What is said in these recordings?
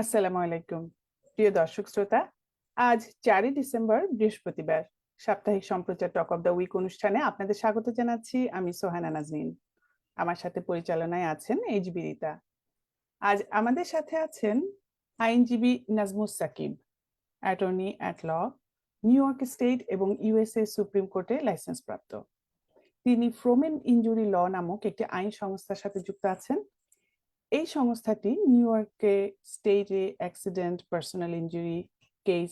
আসসালামু আলাইকুম প্রিয় দর্শক শ্রোতা। আজ 4 ডিসেম্বর বৃহস্পতিবার। সাপ্তাহিক সম্প্রচার টক অফ দ্য উইক অনুষ্ঠানে আপনাদের স্বাগত জানাচ্ছি। আমি সোহানা নাজনীন। আমার সাথে পরিচালনায় আছেন এইচবি রিতা। আজ আমাদের সাথে আছেন আইনজীবী Nazmus Sakib, attorney at law, New York State এবং ইউএসএ সুপ্রিম কোর্টে লাইসেন্স প্রাপ্ত। তিনি ফ্রোমেন ইনজুরি ল নামক একটি আইন সংস্থার সাথে যুক্ত আছেন। এই সংস্থাটি নিউ ইয়র্কে স্টেটে অ্যাক্সিডেন্ট, পার্সোনাল ইনজুরি কেস,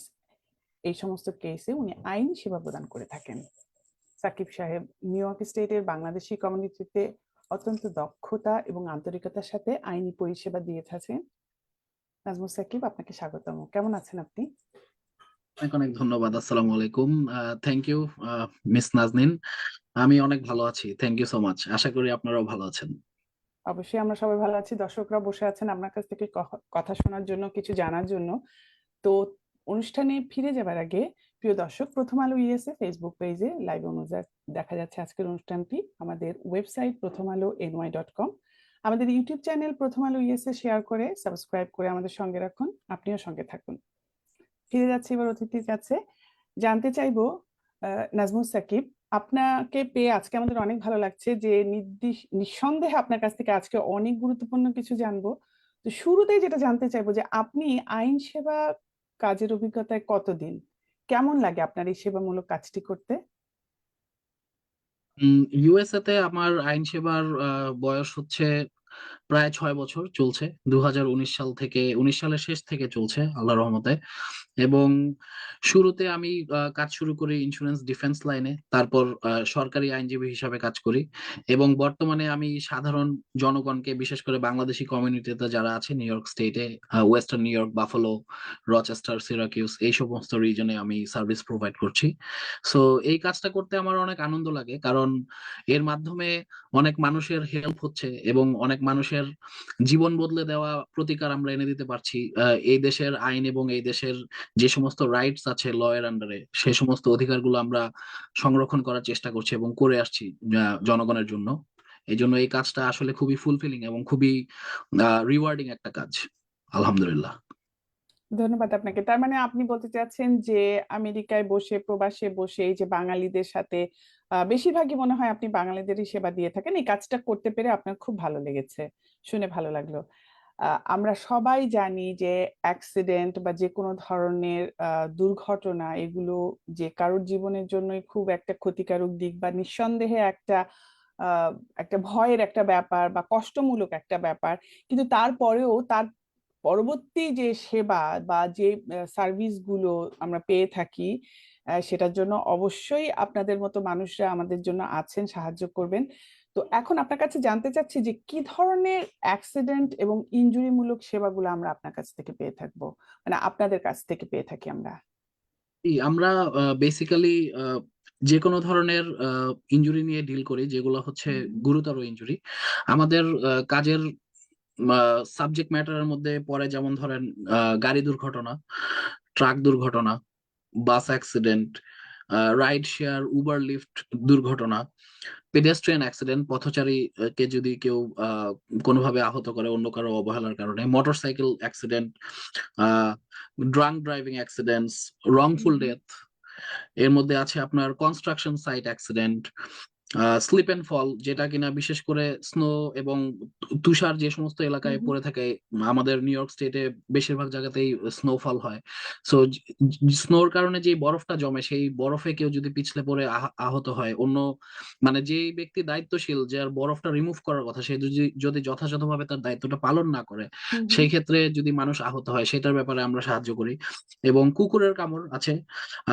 এই সমস্ত কেসে উনি আইনি সেবা প্রদান করে থাকেন। সাকিব সাহেব নিউ ইয়র্ক স্টেটের বাংলাদেশি কমিউনিটিতে অত্যন্ত দক্ষতা এবং আন্তরিকতার সাথে আইনি পরিষেবা দিয়ে থাকেন। নাজমুস সাকিব, আপনাকে স্বাগতম। কেমন আছেন আপনি? অনেক অনেক ধন্যবাদ। আসসালামু আলাইকুম। Thank you miss Nazneen. আমি অনেক ভালো আছি, থ্যাংক ইউ সো মাচ। আশা করি আপনারাও ভালো আছেন। অবশ্যই আমরা সবাই ভালো আছি। দর্শকরা বসে আছেন আপনার কাছ থেকে কথা শোনার জন্য, কিছু জানার জন্য। তো অনুষ্ঠানে ফিরে যাবার আগে প্রিয় দর্শক, প্রথম আলো ইউএসএ ফেসবুক পেজে লাইভ অনুযায়ী দেখা যাচ্ছে আজকের অনুষ্ঠানটি। আমাদের ওয়েবসাইট প্রথম আলো ny.com, আমাদের ইউটিউব চ্যানেল প্রথম আলো ইউএসএ শেয়ার করে সাবস্ক্রাইব করে আমাদের সঙ্গে রাখুন। আপনিও সঙ্গে থাকুন। ফিরে যাচ্ছি এবার অতিথির কাছে। জানতে চাইবো নাজমুস সাকিব, আপনাকে পেয়ে আজকে আমাদের অনেক ভালো লাগছে যে নিঃসন্দেহে আপনার কাছ থেকে আজকে অনেক গুরুত্বপূর্ণ কিছু জানবো। তো শুরুতেই যেটা জানতে চাইবো যে আপনি আইন সেবা কাজের অভিজ্ঞতায় কতদিন, কেমন লাগে আপনার এই সেবামূলক কাজটি করতে? ইউএসএ তে আমার আইন সেবার বয়স হচ্ছে প্রায় 6 বছর চলছে। 2019 সাল থেকে, 19 সালের শেষ থেকে চলছে আল্লাহর রহমতে। এবং শুরুতে আমি কাজ শুরু করি ইন্স্যুরেন্স ডিফেন্স লাইনে, তারপর সরকারি আইনজীবী হিসাবে কাজ করি। এবং বর্তমানে আমি সাধারণ জনগণকে, বিশেষ করে বাংলাদেশি কমিউনিটিতে যারা আছে নিউ ইয়র্ক স্টেটে, western new York, buffalo, Rochester, Syracuse, এই সমস্ত রিজনে আমি সার্ভিস প্রোভাইড করছি। সো এই কাজটা করতে আমার অনেক আনন্দ লাগে, কারণ এর মাধ্যমে অনেক মানুষের হেল্প হচ্ছে এবং অনেক মানুষের জীবন বদলে দেওয়া প্রতিকার আমরা এনে দিতে পারছি। এই দেশের আইন এবং এই দেশের যে সমস্ত রাইটস আছে ল এর আন্ডারে, সে সমস্ত অধিকারগুলো আমরা সংরক্ষণ করার চেষ্টা করছি এবং করে আসছি জনগণের জন্য। এই জন্য এই কাজটা আসলে খুবই ফুলফিলিং এবং খুবই রিওয়ার্ডিং একটা কাজ, আলহামদুলিল্লাহ। ধন্যবাদ আপনাকে। তার মানে আপনি বলতে চাচ্ছেন যে আমেরিকায় বসে, প্রবাসে বসে এই যে বাঙালিদের সাথে বেশিরভাগই মনে হয় আপনি বাঙালিদেরই সেবা দিয়ে থাকেন। এই কাজটা করতে পেরে আপনার খুব ভালো লেগেছে, শুনে ভালো লাগলো। আমরা সবাই জানি যে অ্যাক্সিডেন্ট বা যে কোনো ধরনের দুর্ঘটনা, এগুলো যে কারোর জীবনের জন্যই খুব একটা ক্ষতিকারক দিক বা নিঃসন্দেহে একটা আহ একটা ভয়ের একটা ব্যাপার বা কষ্টমূলক একটা ব্যাপার। কিন্তু তারপরেও তার পরবর্তী যে সেবা বা যে সার্ভিস গুলো আমরা পেয়ে থাকি, সেটার জন্য অবশ্যই আপনাদের মতো মানুষরা আমাদের জন্য আছেন, সাহায্য করবেন। তো এখন আপনার কাছে জানতে চাচ্ছি যে কি ধরনের অ্যাক্সিডেন্ট এবং ইনজুরি মূলক সেবাগুলো আমরা আপনার কাছ থেকে পেয়ে থাকবো, মানে আপনাদের কাছ থেকে পেয়ে থাকি আমরা। আমরা বেসিক্যালি যে কোনো ধরনের ইনজুরি নিয়ে ডিল করি, যেগুলো হচ্ছে হুম। গুরুতর ইনজুরি। আমাদের কাজের সাবজেক্ট ম্যাটারের মধ্যে পড়ে, যেমন ধরেন গাড়ি দুর্ঘটনা, ট্রাক দুর্ঘটনা, bus accident, ride share, Uber lift দুর্ঘটনা, পেডেস্ট্রিয়ান অ্যাক্সিডেন্ট, পথচারী কে যদি কেউ কোনোভাবে আহত করে অন্য কারো অবহেলার কারণে, motorcycle accident, drunk driving accidents, wrongful hmm. Death. এর মধ্যে আছে আপনার construction site accident, slip and fall, যেটা কিনা বিশেষ করে স্নো এবং তুষার যে সমস্ত এলাকায় হুম। পড়ে থাকে। আমাদের নিউ ইয়র্ক স্টেটে বেশিরভাগ জায়গাতেই স্নোফল হয়। সো স্নোর কারণে যে বরফটা জমে, সেই বরফে কেউ যদি পিছলে পড়ে আহত হয়, অন্য মানে যে ব্যক্তি দায়িত্বশীল, যার বরফটা রিমুভ করার কথা, সে যদি যদি যথাযথভাবে তার দায়িত্বটা পালন না করে, হুম। হুম। সেই ক্ষেত্রে যদি মানুষ আহত হয়, সেটার ব্যাপারে আমরা সাহায্য করি। এবং কুকুরের কামড় আছে।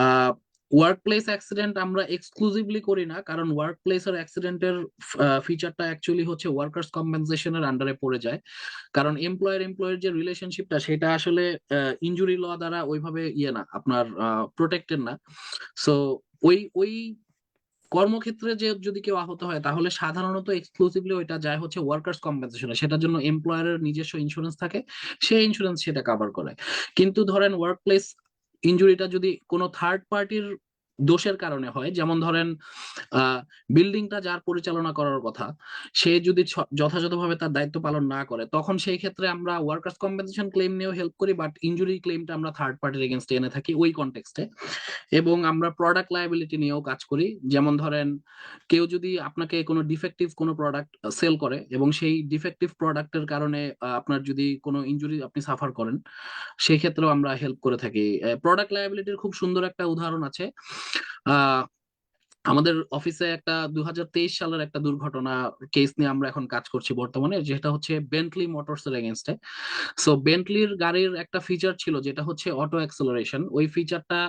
আহ ওয়ার্ক প্লেস অ্যাক্সিডেন্ট আমরা এক্সক্লুসিভলি করি না, কারণ ওয়ার্ক প্লেসের অ্যাক্সিডেন্টের ফিচারটা অ্যাকচুয়ালি হচ্ছে ওয়ার্কার্স কম্পেনসেশনের আন্ডারে পড়ে যায়। কারণ এমপ্লয়ের যে রিলেশনশিপটা, সেটা আসলে ইনজুরি ল দ্বারা ওইভাবে ইয়ে না, আপনার প্রোটেক্টেড না। সো ওই ওই কর্মক্ষেত্রে যে যদি কেউ আহত হয়, তাহলে সাধারণত এক্সক্লুসিভলি ওইটা যায় হচ্ছে ওয়ার্কার্স কম্পেনসেশনে। সেটার জন্য এমপ্লয়ারের নিজস্ব ইন্স্যুরেন্স থাকে, সেই ইন্স্যুরেন্স সেটা কভার করে। কিন্তু ধরেন ওয়ার্ক প্লেস ইনজুরিটা যদি কোনো থার্ড পার্টির দোষের কারণে হয়। যেমন ধরেন বিল্ডিংটা যার পরিচালনা করার কথা, সে যদি যথাযথভাবে তার দায়িত্ব পালন না করে, তখন সেই ক্ষেত্রে আমরা ওয়ার্কার্স কম্পেনসেশন ক্লেম নিয়েও হেল্প করি, বাট ইনজুরি ক্লেমটা আমরা থার্ড পার্টির এগেনস্টে এনে থাকি ওই কনটেক্সটে। এবং আমরা প্রোডাক্ট লায়াবিলিটি নিয়েও কাজ করি। যেমন ধরেন কেউ যদি আপনাকে কোনো ডিফেক্টিভ কোনো প্রোডাক্ট সেল করে এবং সেই ডিফেক্টিভ প্রোডাক্টের কারণে আপনার যদি কোনো ইনজুরি আপনি সাফার করেন, সেই ক্ষেত্রেও আমরা হেল্প করে থাকি। প্রোডাক্ট লায়াবিলিটির খুব সুন্দর একটা উদাহরণ আছে। আহ আমাদের অফিসে একটা 2023 সালের একটা দুর্ঘটনা কেস নিয়ে আমরা এখন কাজ করছি বর্তমানে, যেটা হচ্ছে বেন্টলি মোটরস এর এগেনস্টে। সো বেন্টলির গাড়ির একটা ফিচার ছিল যেটা হচ্ছে অটো অ্যাক্সেলারেশন। ওই ফিচারটা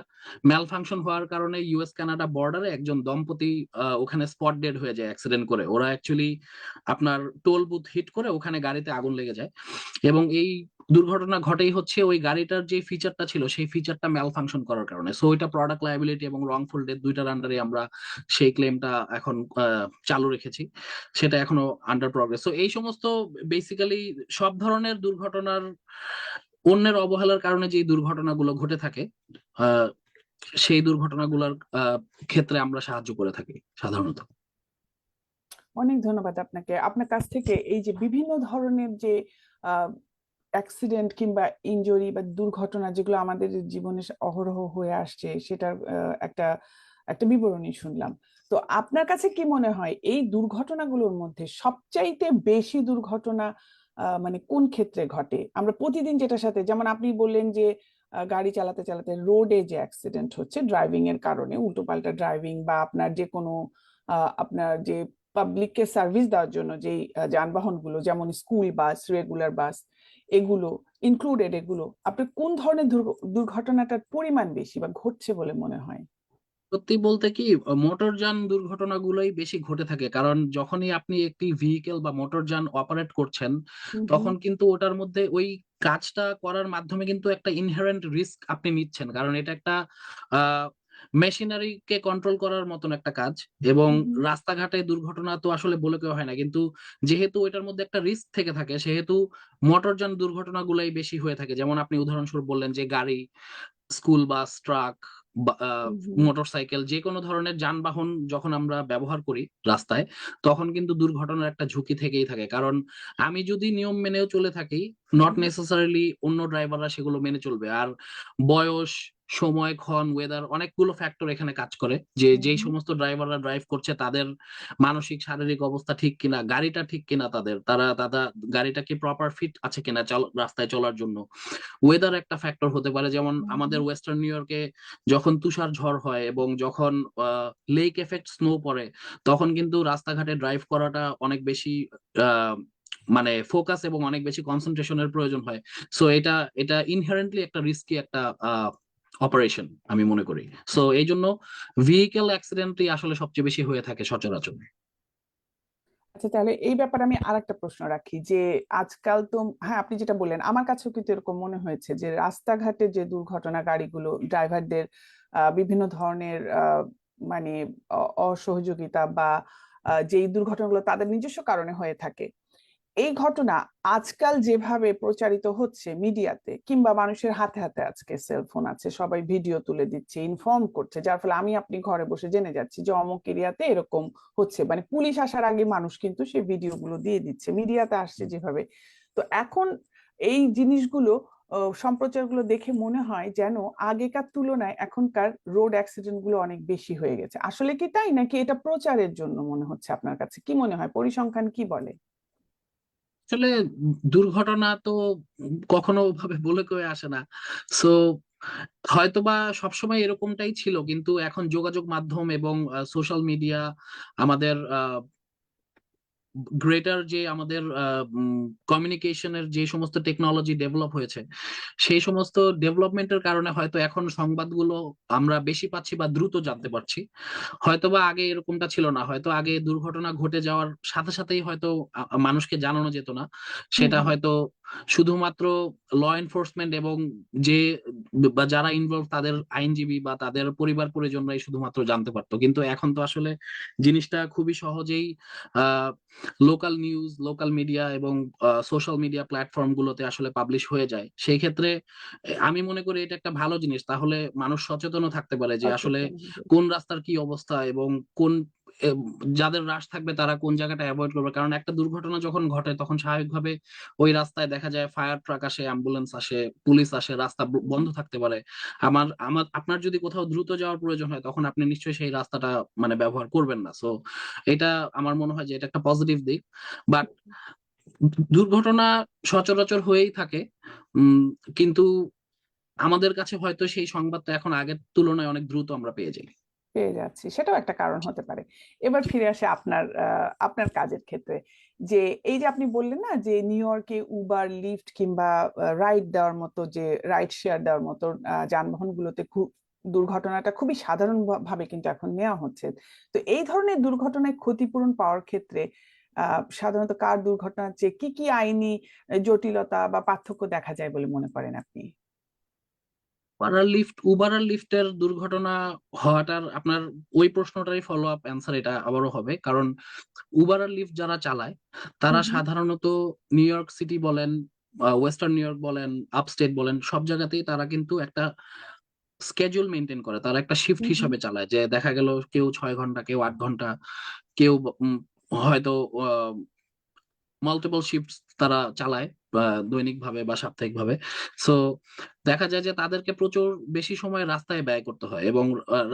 ম্যাল ফাংশন হওয়ার কারণে ইউএস কানাডা বর্ডারে একজন দম্পতি ওখানে স্পট ডেড হয়ে যায় অ্যাক্সিডেন্ট করে। ওরা অ্যাকচুয়ালি আপনার টোল বুথ হিট করে ওখানে গাড়িতে আগুন লেগে যায়। এবং এই দুর্ঘটনা ঘটেই হচ্ছে ওই গাড়িটার যে ফিচারটা ছিল সেই ফিচারটা ম্যাল ফাংশন করার কারণে। সো এটা প্রোডাক্ট লায়াবিলিটি এবং রংফুল ডেথ দুইটার আন্ডারে আমরা সেই ক্লেমটা এখন চালু রেখেছি। সেটা এখনো আন্ডার প্রগ্রেস। তো এই সমস্ত বেসিক্যালি সব ধরনের দুর্ঘটনার অন্যের অবহেলার কারণে যে দুর্ঘটনাগুলো ঘটে থাকে, আহ, সেই দুর্ঘটনাগুলোর ক্ষেত্রে আমরা সাহায্য করে থাকি সাধারণত। অনেক ধন্যবাদ আপনাকে। আপনার কাছ থেকে এই যে বিভিন্ন ধরনের যে অ্যাক্সিডেন্ট কিংবা ইনজুরি বা দুর্ঘটনা যেগুলো আমাদের জীবনে অহরহ হয়ে আসছে, সেটার একটা একটা বিবরণী শুনলাম। তো আপনার কাছে কি মনে হয় এই দুর্ঘটনাগুলোর মধ্যে সবচাইতে বেশি দুর্ঘটনা মানে কোন ক্ষেত্রে ঘটে? আমরা প্রতিদিন যেটার সাথে, যেমন আপনি বললেন যে গাড়ি চালাতে চালাতে রোডে যে অ্যাক্সিডেন্ট হচ্ছে ড্রাইভিং এর কারণে, উল্টোপাল্টা ড্রাইভিং, বা আপনার যে কোনো আপনার যে পাবলিককে সার্ভিস দেওয়ার জন্য যেই যানবাহনগুলো, যেমন স্কুল বাস, রেগুলার বাস, এগুলো ইনক্লুডেড, এগুলো আপনার কোন ধরনের দুর্ঘটনাটার পরিমাণ বেশি বা ঘটছে বলে মনে হয়? সত্যি বলতে কি, মোটরযান দুর্ঘটনাগুলোই বেশি ঘটে থাকে। কারণ যখনই আপনি একটি ভেহিকেল বা মোটরযান অপারেট করছেন, হুম হুম তখন কিন্তু ওটার মধ্যে ওই কাজটা করার মাধ্যমে কিন্তু একটা ইনহেরেন্ট রিস্ক আপনি নিচ্ছেন। কারণ এটা একটা মেশিনারিকে কন্ট্রোল করার মতন একটা কাজ। এবং হুম রাস্তাঘাটে দুর্ঘটনা তো আসলে বলে কেউ হয় না, কিন্তু যেহেতু ওইটার মধ্যে একটা রিস্ক থেকে থাকে, সেহেতু মোটরযান দুর্ঘটনাগুলাই বেশি হয়ে থাকে। যেমন আপনি উদাহরণস্বরূপ বললেন যে গাড়ি, স্কুল বাস, ট্রাক, হুম হুম মোটরসাইকেল, যে কোনো ধরনের যানবাহন যখন আমরা ব্যবহার করি রাস্তায়, তখন কিন্তু দুর্ঘটনার একটা ঝুঁকি থেকেই থাকে। কারণ আমি যদি নিয়ম মেনেও চলে থাকি, নট হুম নেসেসারিলি অন্য ড্রাইভাররা সেগুলো মেনে চলবে। আর বয়স, সময়, ক্ষণ, ওয়েদার, অনেকগুলো ফ্যাক্টর এখানে কাজ করে যে হুম যেই হুম সমস্ত ড্রাইভাররা ড্রাইভ করছে তাদের মানসিক শারীরিক অবস্থা ঠিক কিনা, গাড়িটা ঠিক কিনা, তারা তারা গাড়িটা কি প্রপার ফিট আছে কিনা রাস্তায় চলার জন্য। ওয়েদার একটা ফ্যাক্টর হতে পারে। যেমন হুম আমাদের হুম ওয়েস্টার্ন নিউ ইয়র্কে যখন তুষার ঝড় হয় এবং যখন লেক এফেক্ট স্নো পড়ে, তখন কিন্তু রাস্তাঘাটে ড্রাইভ করাটা অনেক বেশি আহ, মানে ফোকাস এবং অনেক বেশি কনসেন্ট্রেশনের প্রয়োজন হয়। সো এটা এটা ইনহেরেন্টলি একটা রিস্কি একটা অপারেশন আমি মনে করি। সো এই জন্য ভেহিকেল অ্যাক্সিডেন্টই আসলে সবচেয়ে বেশি হয়ে থাকে সচরাচর। আচ্ছা, তাহলে এই ব্যাপারে আমি আরেকটা প্রশ্ন রাখি যে আজকাল তো, হ্যাঁ, আপনি যেটা বললেন আমার কাছেও কিন্তু এরকম মনে হয়েছে যে রাস্তাঘাটে যে দুর্ঘটনা, গাড়িগুলো ড্রাইভারদের বিভিন্ন ধরনের মানে অসহযোগিতা বা যেই দুর্ঘটনাগুলো তাদের নিজস্ব কারণে হয়ে থাকে, এই ঘটনা আজকাল যেভাবে প্রচারিত হচ্ছে মিডিয়াতে কিংবা মানুষের হাতে হাতে, আজকে সেলফোন আছে, সবাই ভিডিও তুলে দিচ্ছে, ইনফর্ম করছে, যার ফলে আমি আপনি ঘরে বসে জেনে যাচ্ছি যে অমুক এরিয়াতে এরকম হচ্ছে, মানে পুলিশ আসার আগে মানুষ কিন্তু সেই ভিডিওগুলো দিয়ে দিচ্ছে, মিডিয়াতে আসছে যেভাবে। তো এখন এই জিনিসগুলো, সম্প্রচারগুলো দেখে মনে হয় যেন আগেকার তুলনায় এখনকার রোড অ্যাক্সিডেন্ট গুলো অনেক বেশি হয়ে গেছে। আসলে কি তাই, নাকি এটা প্রচারের জন্য মনে হচ্ছে? আপনার কাছে কি মনে হয়, পরিসংখ্যান কি বলে? আসলে দুর্ঘটনা তো কখনো ভাবে বলে কয়ে আসে না। সো হয়তোবা সবসময় এরকমটাই ছিল, কিন্তু এখন যোগাযোগ মাধ্যম এবং সোশ্যাল মিডিয়া, আমাদের গ্রেটার যে আমাদের কমিউনিকেশনের যে সমস্ত টেকনোলজি ডেভেলপ হয়েছে, সেই সমস্ত ডেভেলপমেন্টের কারণে হয়তো এখন সংবাদগুলো আমরা বেশি পাচ্ছি বা দ্রুত জানতে পারছি। হয়তোবা আগে এরকমটা ছিল না, হয়তো আগে দুর্ঘটনা ঘটে যাওয়ার সাথে সাথেই হয়তো মানুষকে জানানো যেত না। হুম সেটা হুম হয়তো শুধুমাত্র ল এনফোর্সমেন্ট এবং যে বা যারা ইনভলভ তাদের আইনজীবী বা তাদের পরিবার পরিজনরাই শুধুমাত্র জানতে পারতো, কিন্তু এখন তো আসলে জিনিসটা খুবই সহজেই লোকাল নিউজ, লোকাল মিডিয়া এবং সোশ্যাল মিডিয়া প্ল্যাটফর্ম গুলোতে আসলে পাবলিশ হয়ে যায়। সেই ক্ষেত্রে আমি মনে করি এটা একটা ভালো জিনিস, তাহলে মানুষ সচেতনও থাকতে পারে যে আসলে সচেতন হবে। কোন রাস্তার কি অবস্থা এবং কোন এ, যাদের রাশ থাকবে তারা কোন জায়গাটা অ্যাভয়েড করবে। কারণ একটা দুর্ঘটনা যখন ঘটে তখন স্বাভাবিকভাবে ওই রাস্তায় দেখা যায় ফায়ার ট্রাক আসে, অ্যাম্বুলেন্স আসে, পুলিশ আসে, রাস্তা বন্ধ থাকতে পারে। আমার আমার আপনার যদি কোথাও দ্রুত যাওয়ার প্রয়োজন হয় তখন আপনি নিশ্চয়ই সেই রাস্তাটা মানে ব্যবহার করবেন না। সো এটা আমার মনে হয় যে এটা একটা পজিটিভ দিক। বাট দুর্ঘটনা সচরাচর হয়েই থাকে। উম কিন্তু আমাদের কাছে হয়তো সেই সংবাদটা এখন আগের তুলনায় অনেক দ্রুত আমরা পেয়ে যাই। পেয়ে যাচ্ছি, সেটাও একটা কারণ হতে পারে। এবার ফিরে আসে আপনার আপনার কাজের ক্ষেত্রে, যে এই যে আপনি বললেন না যে নিউ ইয়র্কে উবার, লিফট কিংবা রাইড দেওয়ার মতো, যে রাইড শেয়ার দেওয়ার মতো যানবাহনগুলোতে খুব দুর্ঘটনাটা খুবই সাধারণ ভাবে কিন্তু এখন নেওয়া হচ্ছে। তো এই ধরনের দুর্ঘটনায় ক্ষতিপূরণ পাওয়ার ক্ষেত্রে সাধারণত কার দুর্ঘটনার চেয়ে কি কি আইনি জটিলতা বা পার্থক্য দেখা যায় বলে মনে করেন আপনি? উবার আর লিফটের দুর্ঘটনা হওয়াটার আপনার ওই প্রশ্নটারই ফলো আপ অ্যান্সার এটা আবারও হবে। কারণ উবার আর লিফট যারা চালায় হুম তারা হুম সাধারণত নিউ ইয়র্ক সিটি বলেন, ওয়েস্টার্ন নিউ ইয়র্ক বলেন, আপস্টেট বলেন, সব জায়গাতেই তারা কিন্তু একটা স্কেজুল মেনটেন করে। তারা একটা শিফট হুম হুম হিসাবে চালায়, যে দেখা গেল কেউ 6 ঘন্টা, কেউ 8 ঘন্টা, কেউ হয়তো মাল্টিপল শিফটস তারা চালায় দৈনিক ভাবে বা সাপ্তাহিক ভাবে। সো দেখা যায় যে তাদেরকে প্রচুর বেশি সময় রাস্তায় ব্যয় করতে হয়, এবং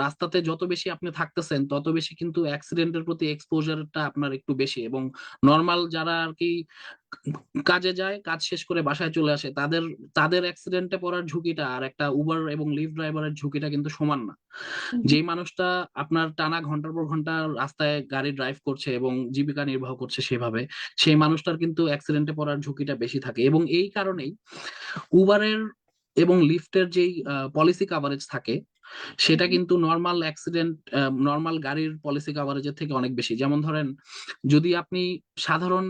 রাস্তাতে যত বেশি আপনি থাকতেছেন তত বেশি কিন্তু অ্যাক্সিডেন্টের প্রতি এক্সপোজারটা আপনার একটু বেশি। এবং নর্মাল যারা আর কি কাজে যায়, কাজ শেষ করে বাসায় চলে আসে, তাদের তাদের অ্যাক্সিডেন্টে পড়ার ঝুঁকিটা আর একটা উবার এবং লিফট ড্রাইভারের ঝুঁকিটা কিন্তু সমান না। হুম হুম যেই মানুষটা আপনার টানা ঘন্টার পর ঘন্টা রাস্তায় গাড়ি ড্রাইভ করছে এবং জীবিকা নির্বাহ করছে সেভাবে, সেই মানুষটার কিন্তু অ্যাক্সিডেন্টে পড়ার ঝুঁকিটা বেশি থাকে। এবং এই কারণেই উবারের এবং লিফটের যেই পলিসি কাভারেজ থাকে সেটা হুম কিন্তু নর্মাল অ্যাক্সিডেন্ট, নর্মাল গাড়ির পলিসি কাভারেজের থেকে অনেক বেশি। যেমন ধরেন, যদি আপনি সাধারণ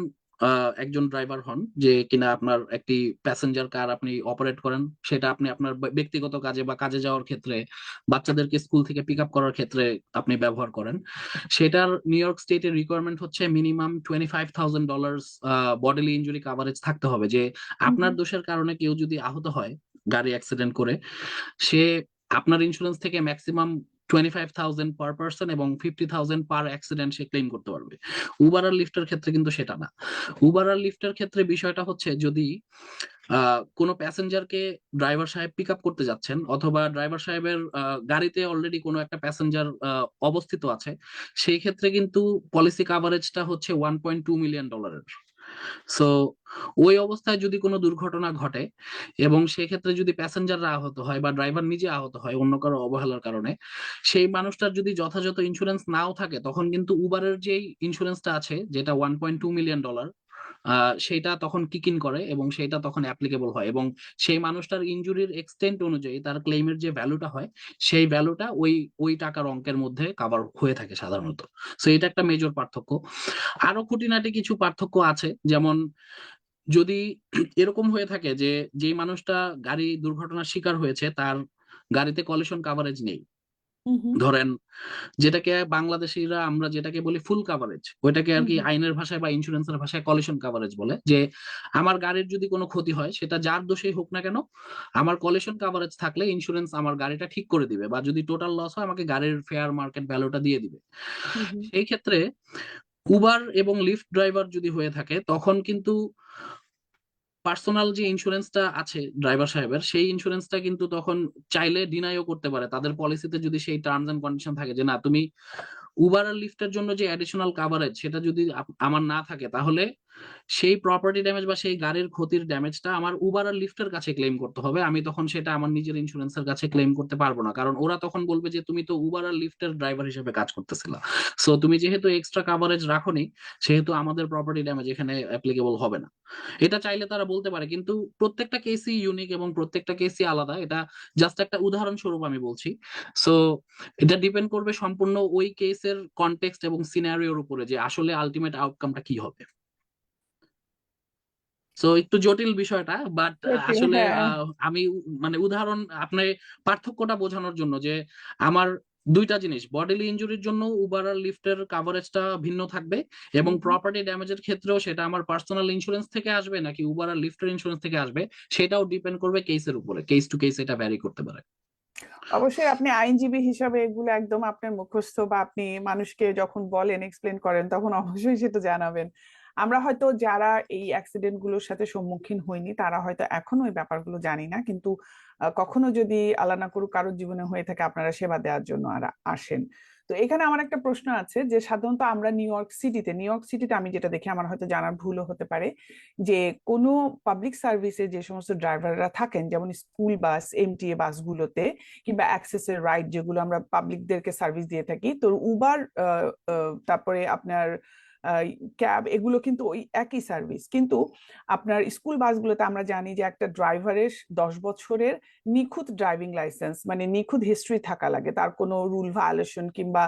একজন ড্রাইভার হন, যে কিনা আপনার একটি প্যাসেঞ্জার কার আপনি অপারেট করেন, সেটা আপনি আপনার ব্যক্তিগত কাজে বা কাজে যাওয়ার ক্ষেত্রে, বাচ্চাদেরকে স্কুল থেকে পিক আপ করার ক্ষেত্রে আপনি ব্যবহার করেন, সেটার নিউ ইয়র্ক স্টেটের রিকোয়ারমেন্ট হচ্ছে মিনিমাম $25,000 বডিলি ইনজুরি কাভারেজ থাকতে হবে। যে হুম আপনার হুম দোষের কারণে কেউ যদি আহত হয় গাড়ি অ্যাক্সিডেন্ট করে, সে আপনার ইন্স্যুরেন্স থেকে ম্যাক্সিমাম 25,000 পার পার্সন এবং 50,000 পার অ্যাক্সিডেন্ট সে ক্লেম করতে পারবে। উবার আর লিফটের ক্ষেত্রে কিন্তু সেটা না। উবার আর লিফটের ক্ষেত্রে বিষয়টা হচ্ছে, যদি কোনো প্যাসেঞ্জারকে ড্রাইভার সাহেব পিক আপ করতে যাচ্ছেন, অথবা ড্রাইভার সাহেবের গাড়িতে অলরেডি কোনো একটা প্যাসেঞ্জার অবস্থিত আছে, সেই ক্ষেত্রে কিন্তু পলিসি কাভারেজটা হচ্ছে $1.2 মিলিয়ন। সো ওই অবস্থায় যদি কোনো দুর্ঘটনা ঘটে এবং সেক্ষেত্রে যদি প্যাসেঞ্জাররা আহত হয় বা ড্রাইভার নিজে আহত হয় অন্য কারো অবহেলার কারণে, সেই মানুষটার যদি যথাযথ ইন্স্যুরেন্স নাও থাকে, তখন কিন্তু উবারের যেই ইন্স্যুরেন্সটা আছে, যেটা $1.2 মিলিয়ন, সেটা তখন কিক ইন করে এবং সেটা তখন অ্যাপ্লিকেবল হয়। এবং সেই মানুষটার ইনজুরির এক্সটেন্ট অনুযায়ী তার ক্লেইমের যে ভ্যালুটা হয়, সেই ভ্যালুটা ওই ওই টাকার অঙ্কের মধ্যে কাভার হয়ে থাকে সাধারণত। সো এটা একটা মেজর পার্থক্য। আরো খুঁটিনাটি কিছু পার্থক্য আছে, যেমন যদি এরকম হয়ে থাকে যে যেই মানুষটা গাড়ি দুর্ঘটনার শিকার হয়েছে তার গাড়িতে কলিশন কাভারেজ নেই, হুম হুম ধরেন যেটাকে বাংলাদেশিরা আমরা যেটাকে বলি ফুল কাভারেজ, ওইটাকে আর হুম কি হুম আইনের ভাষায় বা ইন্স্যুরেন্সের ভাষায় কলিশন কাভারেজ বলে, যে আমার গাড়ির যদি কোনো ক্ষতি হয় সেটা যার দোষেই হোক না কেন, আমার কলিশন কাভারেজ থাকলে ইন্স্যুরেন্স আমার গাড়িটা ঠিক করে দিবে, বা যদি টোটাল লস হয় আমাকে গাড়ির ফেয়ার মার্কেট ভ্যালুটা দিয়ে দিবে। হুম হুম সেই ক্ষেত্রে উবার এবং লিফট ড্রাইভার যদি হয়ে থাকে তখন কিন্তু পার্সোনাল যে ইন্স্যুরেন্সটা আছে ড্রাইভার সাহেবের, সেই ইন্স্যুরেন্সটা কিন্তু তখন চাইলে ডিনাইও করতে পারে। তাদের পলিসিতে যদি সেই টার্মস এন্ড কন্ডিশন থাকে যে না, তুমি উবার আর লিফটের জন্য যে অ্যাডিশনাল কাভারেজ সেটা যদি আমার না থাকে, তাহলে সেই প্রপার্টি ড্যামেজ বা সেই গাড়ির ক্ষতির ড্যামেজটা আমার উবার আর লিফটের কাছে ক্লেম করতে হবে। আমি তখন সেটা আমার নিজের ইন্স্যুরেন্সের কাছে ক্লেম করতে পারবো না, কারণ ওরা তখন বলবে যে তুমি তো উবার আর লিফটের ড্রাইভার হিসেবে কাজ করতেছিলা, সো তুমি যেহেতু এক্সট্রা কাভারেজ রাখোনি, সেহেতু আমাদের প্রপার্টি ড্যামেজ এখানে অ্যাপ্লিকেবল হবে না। এটা চাইলে তারা বলতে পারে, কিন্তু প্রত্যেকটা কেসই ইউনিক এবং প্রত্যেকটা কেসই আলাদা। এটা জাস্ট একটা উদাহরণস্বরূপ আমি বলছি। সো এটা ডিপেন্ড করবে সম্পূর্ণ ওই কেসের কনটেক্সট এবং সিনারিওর উপরে, যে আসলে আলটিমেট আউটকামটা কি হবে। সো একটু জটিল বিষয়টা, বাট জটিল, আসলে হ্যাঁ। আমি মানে উদাহরণ আপনি পার্থক্যটা বোঝানোর জন্য যে আমার দুইটা জিনিস, বডিলি ইনজুরির জন্য উবার আর লিফটের কাভারেজটা ভিন্ন থাকবে, এবং হুম, হুম। প্রপার্টি ড্যামেজের ক্ষেত্রেও সেটা আমার পার্সোনাল ইন্স্যুরেন্স থেকে আসবে নাকি উবার আর লিফটের ইন্স্যুরেন্স থেকে আসবে, সেটাও ডিপেন্ড করবে কেসের উপরে, কেস টু কেস এটা ভ্যারি করতে পারে। অবশ্যই আপনি আইনজীবী হিসাবে এগুলো একদম আপনার মুখস্থ, বা আপনি মানুষকে যখন বলেন এক্সপ্লেন করেন তখন অবশ্যই সেটা জানাবেন। আমরা হয়তো যারা এই অ্যাক্সিডেন্ট গুলোর সাথে সম্মুখীন হইনি তারা হয়তো এখনো ওই ব্যাপারগুলো জানি না, কিন্তু কখনো যদি আল্লাহ না করুক কারোর জীবনে হয়ে থাকে আপনারা সেবা দেওয়ার জন্য আর আসেন। তো এখানে আমার একটা প্রশ্ন আছে যে সাধারণত আমরা নিউ ইয়র্ক সিটিতে আমি যেটা দেখি, আমার হয়তো জানার ভুলও হতে পারে, যে কোনো পাবলিক সার্ভিসে যে সমস্ত ড্রাইভাররা থাকেন, যেমন স্কুল বাস, এমটিএ বাসগুলোতে, কিংবা অ্যাক্সেসের রাইড যেগুলো আমরা পাবলিকদেরকে সার্ভিস দিয়ে থাকি, তো উবার, তারপরে আপনার ক্যাব, এগুলো কিন্তু ওই একই সার্ভিস। কিন্তু আপনার স্কুল বাসগুলোতে আমরা জানি যে একটা ড্রাইভারের 10 বছরের নিখুঁত ড্রাইভিং লাইসেন্স, মানে নিখুঁত হিস্ট্রি থাকা লাগে, তার কোনো রুল ভায়োলেশন কিংবা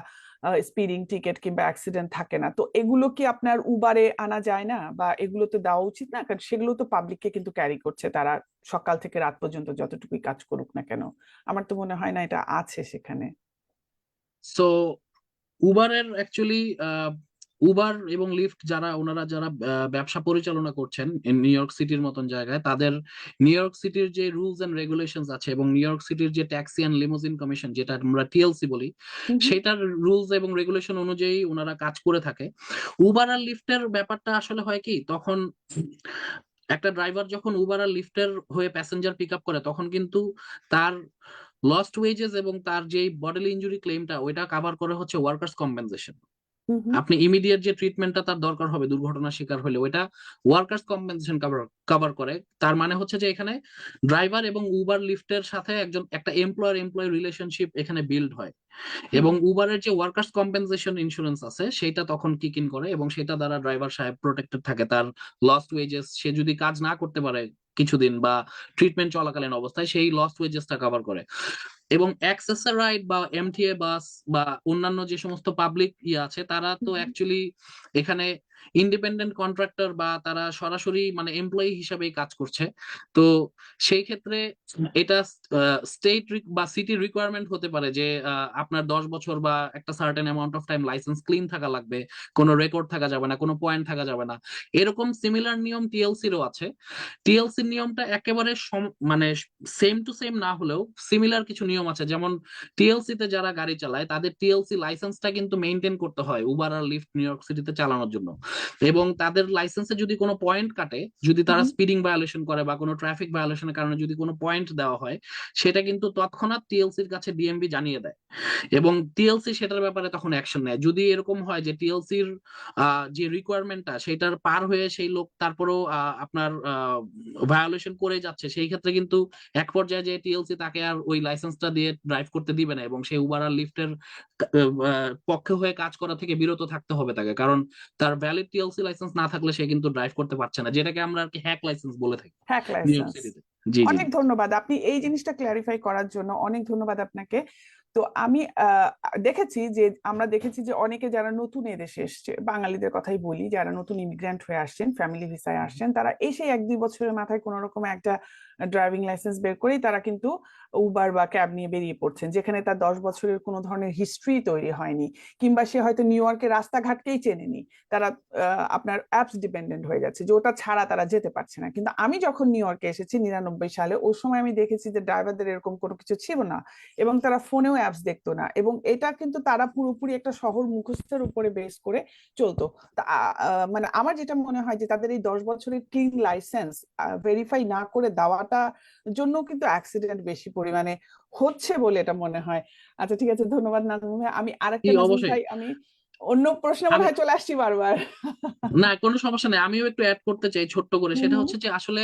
স্পিডিং টিকেট কিংবা অ্যাক্সিডেন্ট থাকে না। তো এগুলো কি আপনার উবারে আনা যায় না, বা এগুলো তো দেওয়া উচিত না? কারণ সেগুলো তো পাবলিককে কিন্তু ক্যারি করছে, তারা সকাল থেকে রাত পর্যন্ত যতটুকুই কাজ করুক না কেন। আমার তো মনে হয় না এটা আছে সেখানে। সো উবারের অ্যাকচুয়ালি উবার এবং লিফট যারা ওনারা যারা ব্যবসা পরিচালনা করছেন নিউ ইয়র্ক সিটির মতন জায়গায়, তাদের নিউ ইয়র্ক সিটির যে রুলস এন্ড রেগুলেশনস আছে এবং নিউ ইয়র্ক সিটির যে ট্যাক্সি অ্যান্ড লিমোজিন কমিশন, যেটা আমরা টিএলসি বলি, হুম, হুম। সেটার রুলস এবং রেগুলেশন অনুযায়ী ওনারা কাজ করে থাকে। উবার আর লিফটের ব্যাপারটা আসলে হয় কি, তখন একটা ড্রাইভার যখন উবার আর লিফটের হয়ে প্যাসেঞ্জার পিক আপ করে তখন কিন্তু তার লস্ট ওয়েজেস এবং তার যে বডিলি ইনজুরি ক্লেমটা ওইটা কাভার করে হচ্ছে ওয়ার্কার্স কম্পেনসেশন। হুম, হুম। আপনি ইমিডিয়েট যে ট্রিটমেন্টটা তার দরকার হবে দুর্ঘটনার শিকার হলে, ওইটা ওয়ার্কার্স কম্পেনসেশন কভার কভার করে। তার মানে হচ্ছে যে এখানে ড্রাইভার এবং উবার লিফটের সাথে একটা এমপ্লয়ার এমপ্লয়ি রিলেশনশিপ এখানে বিল্ড হয়, হুম, এবং উবারের যে ওয়ার্কার্স কম্পেনসেশন ইন্স্যুরেন্স আছে সেটা তখন কিক ইন করে, এবং সেটা দ্বারা ড্রাইভার সাহেব প্রোটেক্টেড থাকে। তার লস্ট ওয়েজেস, সে যদি কাজ না করতে পারে কিছুদিন বা ট্রিটমেন্ট চলাকালীন অবস্থায়, সেই লস্ট ওয়েজেসটা কভার করে। এবং অ্যাক্সেসর রাইট বা এমটিএ বাস বা অন্যান্য যে সমস্ত পাবলিক আছে, তারা তো হুম। অ্যাকচুয়ালি এখানে ইন্ডিপেন্ডেন্ট কন্ট্রাক্টর বা তারা সরাসরি মানে এমপ্লয়ি হিসাবেই কাজ করছে। তো সেই ক্ষেত্রে এটা স্টেট বা সিটি রিকোয়ারমেন্ট হতে পারে যে আপনার 10 বছর বা একটা certain amount of time licence clean থাকা লাগবে, কোনো রেকর্ড থাকা যাবে না, কোনো পয়েন্ট থাকা যাবে না। এরকম সিমিলার নিয়ম টিএলসিরও আছে। টিএলসির নিয়মটা একেবারে মানে সেম টু সেম না হলেও সিমিলার কিছু নিয়ম আছে। যেমন টিএলসি তে যারা গাড়ি চালায় তাদের টিএলসি লাইসেন্সটা কিন্তু মেইনটেইন করতে হয় উবার আর লিফট নিউ ইয়র্ক সিটিতে চালানোর জন্য, এবং তাদের লাইসেন্সে যদি কোনো পয়েন্ট কাটে, যদি তারা হুম। স্পিডিং ভায়োলেশন করে বা কোনো ট্রাফিক ভায়োলেশনের কারণে যদি কোনো পয়েন্ট দেওয়া হয়, সেটা কিন্তু তৎক্ষণাৎ টিএলসির কাছে ডিএমভি জানিয়ে দেয়, এবং টিএলসি সেটার ব্যাপারে তখন অ্যাকশন নেয়। যদি এরকম হয় যে টিএলসির যে রিকোয়ারমেন্টটা সেটার পার হয়ে সেই লোক তারপরেও আপনার ভায়োলেশন করে যাচ্ছে, সেই ক্ষেত্রে কিন্তু এক পর্যায়ে যে টিএলসি তাকে আর ওই লাইসেন্সটা দিয়ে ড্রাইভ করতে দিবে না, এবং সেই উবার আর লিফটের পক্ষে হয়ে কাজ করা থেকে বিরত থাকতে হবে তাকে, কারণ তার ভ্যালিড টিএলসি লাইসেন্স না থাকলে সে কিন্তু ড্রাইভ করতে পারছে না, যেটাকে আমরা আর কি হ্যাক লাইসেন্স বলে থাকি হ্যাক নিউ ইয়র্ক লাইসেন্স। সিটিতে। জি জি অনেক ধন্যবাদ, আপনি এই জিনিসটা ক্ল্যারিফাই করার জন্য অনেক ধন্যবাদ আপনাকে। তো আমি দেখেছি যে আমরা দেখেছি যে অনেকে যারা নতুন এদেশে এসছে, বাঙালিদের কথাই বলি, যারা নতুন ইমিগ্রেন্ট হয়ে আসছেন, ফ্যামিলি ভিসায় আসছেন, তারা এসে 1-2 বছরের মাথায় কোনো রকম একটা ড্রাইভিং লাইসেন্স বের করেই তারা কিন্তু উবার বা ক্যাব নিয়ে বেরিয়ে পড়ছেন, যেখানে তার 10 বছরের কোনো ধরনের হিস্ট্রি তৈরি হয়নি, কিংবা সে হয়তো নিউ ইয়র্কের রাস্তাঘাটকেই চেনেনি। তারা আপনার অ্যাপস ডিপেন্ডেন্ট হয়ে যাচ্ছে, যে ওটা ছাড়া তারা যেতে পারছে না। কিন্তু আমি যখন নিউ ইয়র্কে এসেছি 99 সালে, ওই সময় আমি দেখেছি যে ড্রাইভারদের এরকম কোনো কিছু ছিল না, এবং তারা ফোনেও অ্যাপস দেখতো না, এবং এটা কিন্তু তারা পুরোপুরি একটা শহর মুখস্থের উপরে বেস করে চলতো। তা মানে আমার যেটা মনে হয় যে তাদের এই 10 বছরের ক্লিন লাইসেন্স ভেরিফাই না করে দেওয়াটা জন্য কিন্তু অ্যাক্সিডেন্ট বেশি পরিমাণে হচ্ছে বলে এটা মনে হয়। আচ্ছা, ঠিক আছে, ধন্যবাদ নাজমুল ভাই। আমি জি, আরেকটা, নাজমুল অবশ্যই। ভাই, আমি অন্য প্রশ্নে মনে আমি হয় চলে আসছি বারবার। না, কোনো সমস্যা নেই, আমিও একটু অ্যাড করতে চাই ছোট্ট করে। হুম, সেটা হুম, হচ্ছে যে আসলে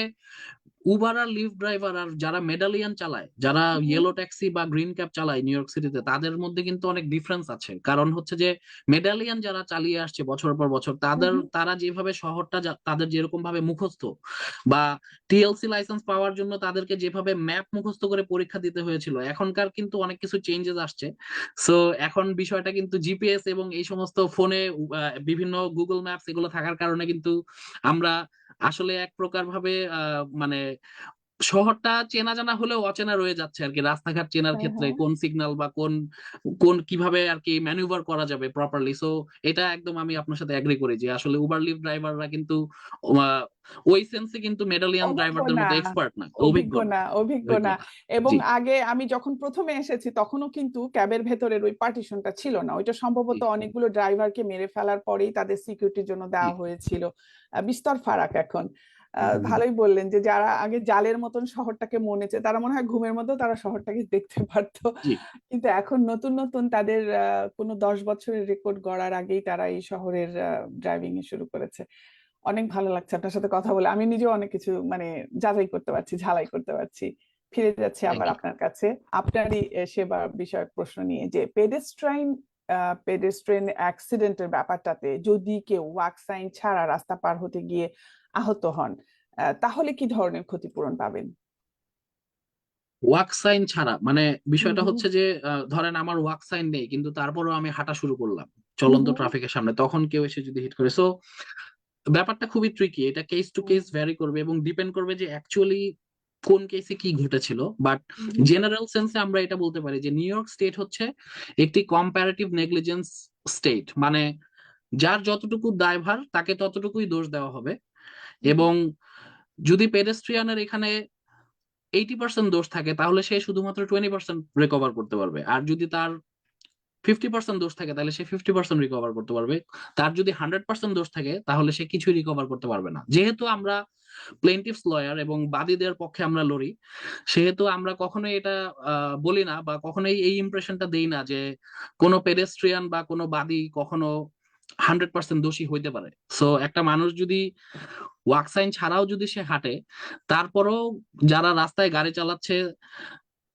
উবার আর লিফট ড্রাইভার আর যারা মেডালিয়ান চালায়, যারা হুম, ইয়েলো ট্যাক্সি বা গ্রিন ক্যাব চালায় নিউ ইয়র্ক সিটিতে, তাদের মধ্যে কিন্তু অনেক ডিফারেন্স আছে। কারণ হচ্ছে যে মেডালিয়ান যারা চালিয়ে আসছে বছর পর বছর, হুম, তারা যেভাবে শহরটা তাদের যেরকম ভাবে মুখস্থ, বা টিএলসি লাইসেন্স পাওয়ার জন্য তাদেরকে যেভাবে ম্যাপ মুখস্থ করে পরীক্ষা দিতে হয়েছিল, এখনকার কিন্তু অনেক কিছু চেঞ্জেস আসছে। সো এখন বিষয়টা কিন্তু জিপিএস এবং এই সমস্ত ফোনে বিভিন্ন গুগল ম্যাপস এগুলো থাকার কারণে কিন্তু আমরা আসলে এক প্রকার ভাবে মানে শহরটা চেনা জানা হলেও অচেনা রয়ে যাচ্ছে আর কি, রাস্তাঘাট চেনার হ্যাঁ ক্ষেত্রে হ্যাঁ। কোন সিগন্যাল বা কোন কোন কিভাবে আর কি ম্যানুভার করা যাবে প্রপারলি। সো এটা একদম আমি আপনার সাথে এগ্রি করি যে আসলে উবার লিফট ড্রাইভাররা কিন্তু আহ, ওই সেন্সে কিন্তু মেডালিয়ান অভিজ্ঞ ড্রাইভারদের না, মতো এক্সপার্ট না, অভিজ্ঞ অভিজ্ঞ না। না, অভিজ্ঞ অভিজ্ঞ না। না। এবং জি আগে আমি যখন প্রথমে এসেছি তখনও কিন্তু ক্যাবের ভেতরের ওই পার্টিশনটা ছিল না, ওইটা জি সম্ভবত অনেকগুলো ড্রাইভারকে মেরে ফেলার পরেই তাদের সিকিউরিটির জন্য জি। দেওয়া হয়েছিল। বিস্তর ফারাক এখন। হুম, হুম, হুম। ভালোই বললেন যে যারা আগে জালের মতন শহরটাকে মনেছে তারা মনে হয় ঘুমের মধ্যেও তারা শহরটাকে দেখতে পারতো, জি কিন্তু এখন নতুন নতুন তাদের কোনো 10 বছরের রেকর্ড গড়ার আগেই তারা এই শহরের ড্রাইভিং এ শুরু করেছে। অনেক ভালো লাগছে আপনার সাথে কথা বলে, আমি নিজেও অনেক কিছু মানে যাচাই করতে পারছি, ঝালাই করতে পারছি। ফিরে যাচ্ছে থ্যাংক আবার ইউ। আপনার কাছে আপনারই সেবা বিষয়ক প্রশ্ন নিয়ে, যে পেডেস্ট্রেন অ্যাক্সিডেন্টের ব্যাপারটাতে যদি কেউ ওয়াক সাইন ছাড়া রাস্তা পার হতে গিয়ে আহত হন, তাহলে কি ধরনের ক্ষতিপূরণ পাবেন? ওয়াক সাইন ছাড়া মানে হুম বিষয়টা হুম হচ্ছে যে ধরেন আমার ওয়াক সাইন নেই কিন্তু তারপরেও আমি হাঁটা শুরু করলাম হুম চলন্ত হুম ট্রাফিকের সামনে, তখন কেউ এসে যদি হিট করে। সো ব্যাপারটা খুবই ট্রিকি, এটা কেস টু হুম কেস ভ্যারি করবে এবং ডিপেন্ড করবে যে অ্যাকচুয়ালি কোন কেসে কি ঘটেছিল। বাট হুম জেনারেল সেন্সে আমরা এটা বলতে পারি যে নিউ ইয়র্ক স্টেট হচ্ছে একটি কম্পারেটিভ নেগলিজেন্স স্টেট, মানে যার যতটুকু দায়ভার তাকে ততটুকুই দোষ দেওয়া হবে। হুম এবং যদি পেডেস্ট্রিয়ানের এখানে 80% দোষ থাকে তাহলে সে শুধুমাত্র 20% রিকভার করতে পারবে, আর যদি তার 50% দোষ থাকে তাহলে সে 50% রিকভার করতে পারবে। তার যদি 100% দোষ থাকে তাহলে সে কিছুই রিকভার করতে পারবে না। যেহেতু আমরা প্লেনটিভস লয়ার এবং বাদীদের পক্ষে আমরা লড়ি, সেহেতু আমরা কখনোই এটা বলি না বা কখনোই এই ইমপ্রেশনটা দেই না যে কোনো পেডেস্ট্রিয়ান বা কোনো বাদী কখনো 100% দোষী হইতে পারে। সো একটা মানুষ যদি ওয়াক সাইন ছাড়াও যদি সে হাঁটে, তারপরেও যারা রাস্তায় গাড়ি চালাচ্ছে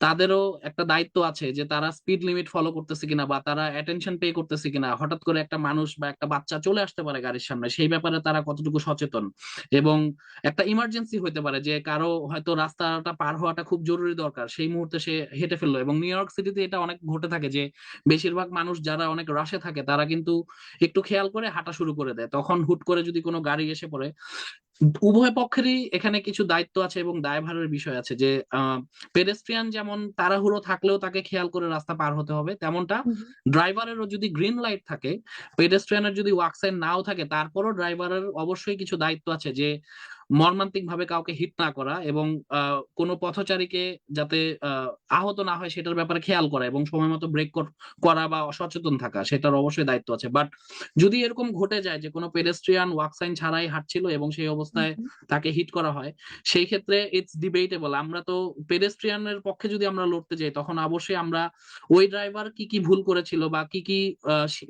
তাদেরও একটা দায়িত্ব আছে যে তারা স্পিড লিমিট ফলো করতেছে কিনা বা তারা অ্যাটেনশন পে করতেছে কিনা। হঠাৎ করে একটা মানুষ বা একটা বাচ্চা চলে আসতে পারে গাড়ির সামনে, সেই ব্যাপারে তারা কতটুকু সচেতন। এবং একটা ইমার্জেন্সি হইতে পারে যে কারো হয়তো রাস্তাটা পার হওয়াটা খুব জরুরি দরকার, সেই মুহূর্তে সে হেঁটে ফেললো। এবং নিউ ইয়র্ক সিটিতে এটা অনেক ঘটে থাকে যে বেশিরভাগ মানুষ যারা অনেক রাশে থাকে তারা কিন্তু একটু খেয়াল করে হাঁটা শুরু করে দেয়, তখন হুট করে যদি কোনো গাড়ি এসে পড়ে উভয় পক্ষেরই এখানে কিছু দায়িত্ব আছে এবং দায়ভারের বিষয় আছে যে পেডেস্ট্রিয়ান যেমন তাড়াহুড়ো থাকলেও তাকে খেয়াল করে রাস্তা পার হতে হবে, তেমনটা হুম ড্রাইভারেরও যদি গ্রিন লাইট থাকে, পেডেস্ট্রিয়ানের যদি ওয়াক সাইন নাও থাকে, তারপরও ড্রাইভারের অবশ্যই কিছু দায়িত্ব আছে যে মর্মান্তিক ভাবে কাউকে হিট না করা এবং কোনো পথচারীকে যাতে আহত না হয় সেটার ব্যাপারে খেয়াল করা এবং সময় মতো ব্রেক করা বা সচেতন থাকা, সেটার অবশ্যই দায়িত্ব আছে। বাট যদি এরকম ঘটে যায় যে কোনো পেডেস্ট্রিয়ান ওয়াক সাইন ছাড়াই হাঁটছিল এবং সেই হুম অবস্থায় হুম তাকে হিট করা হয়, সেই ক্ষেত্রে ইটস ডিবেটেবল। আমরা তো পেডেস্ট্রিয়ানের পক্ষে যদি আমরা লড়তে যাই তখন অবশ্যই আমরা ওই ড্রাইভার কি কি ভুল করেছিল বা কি কি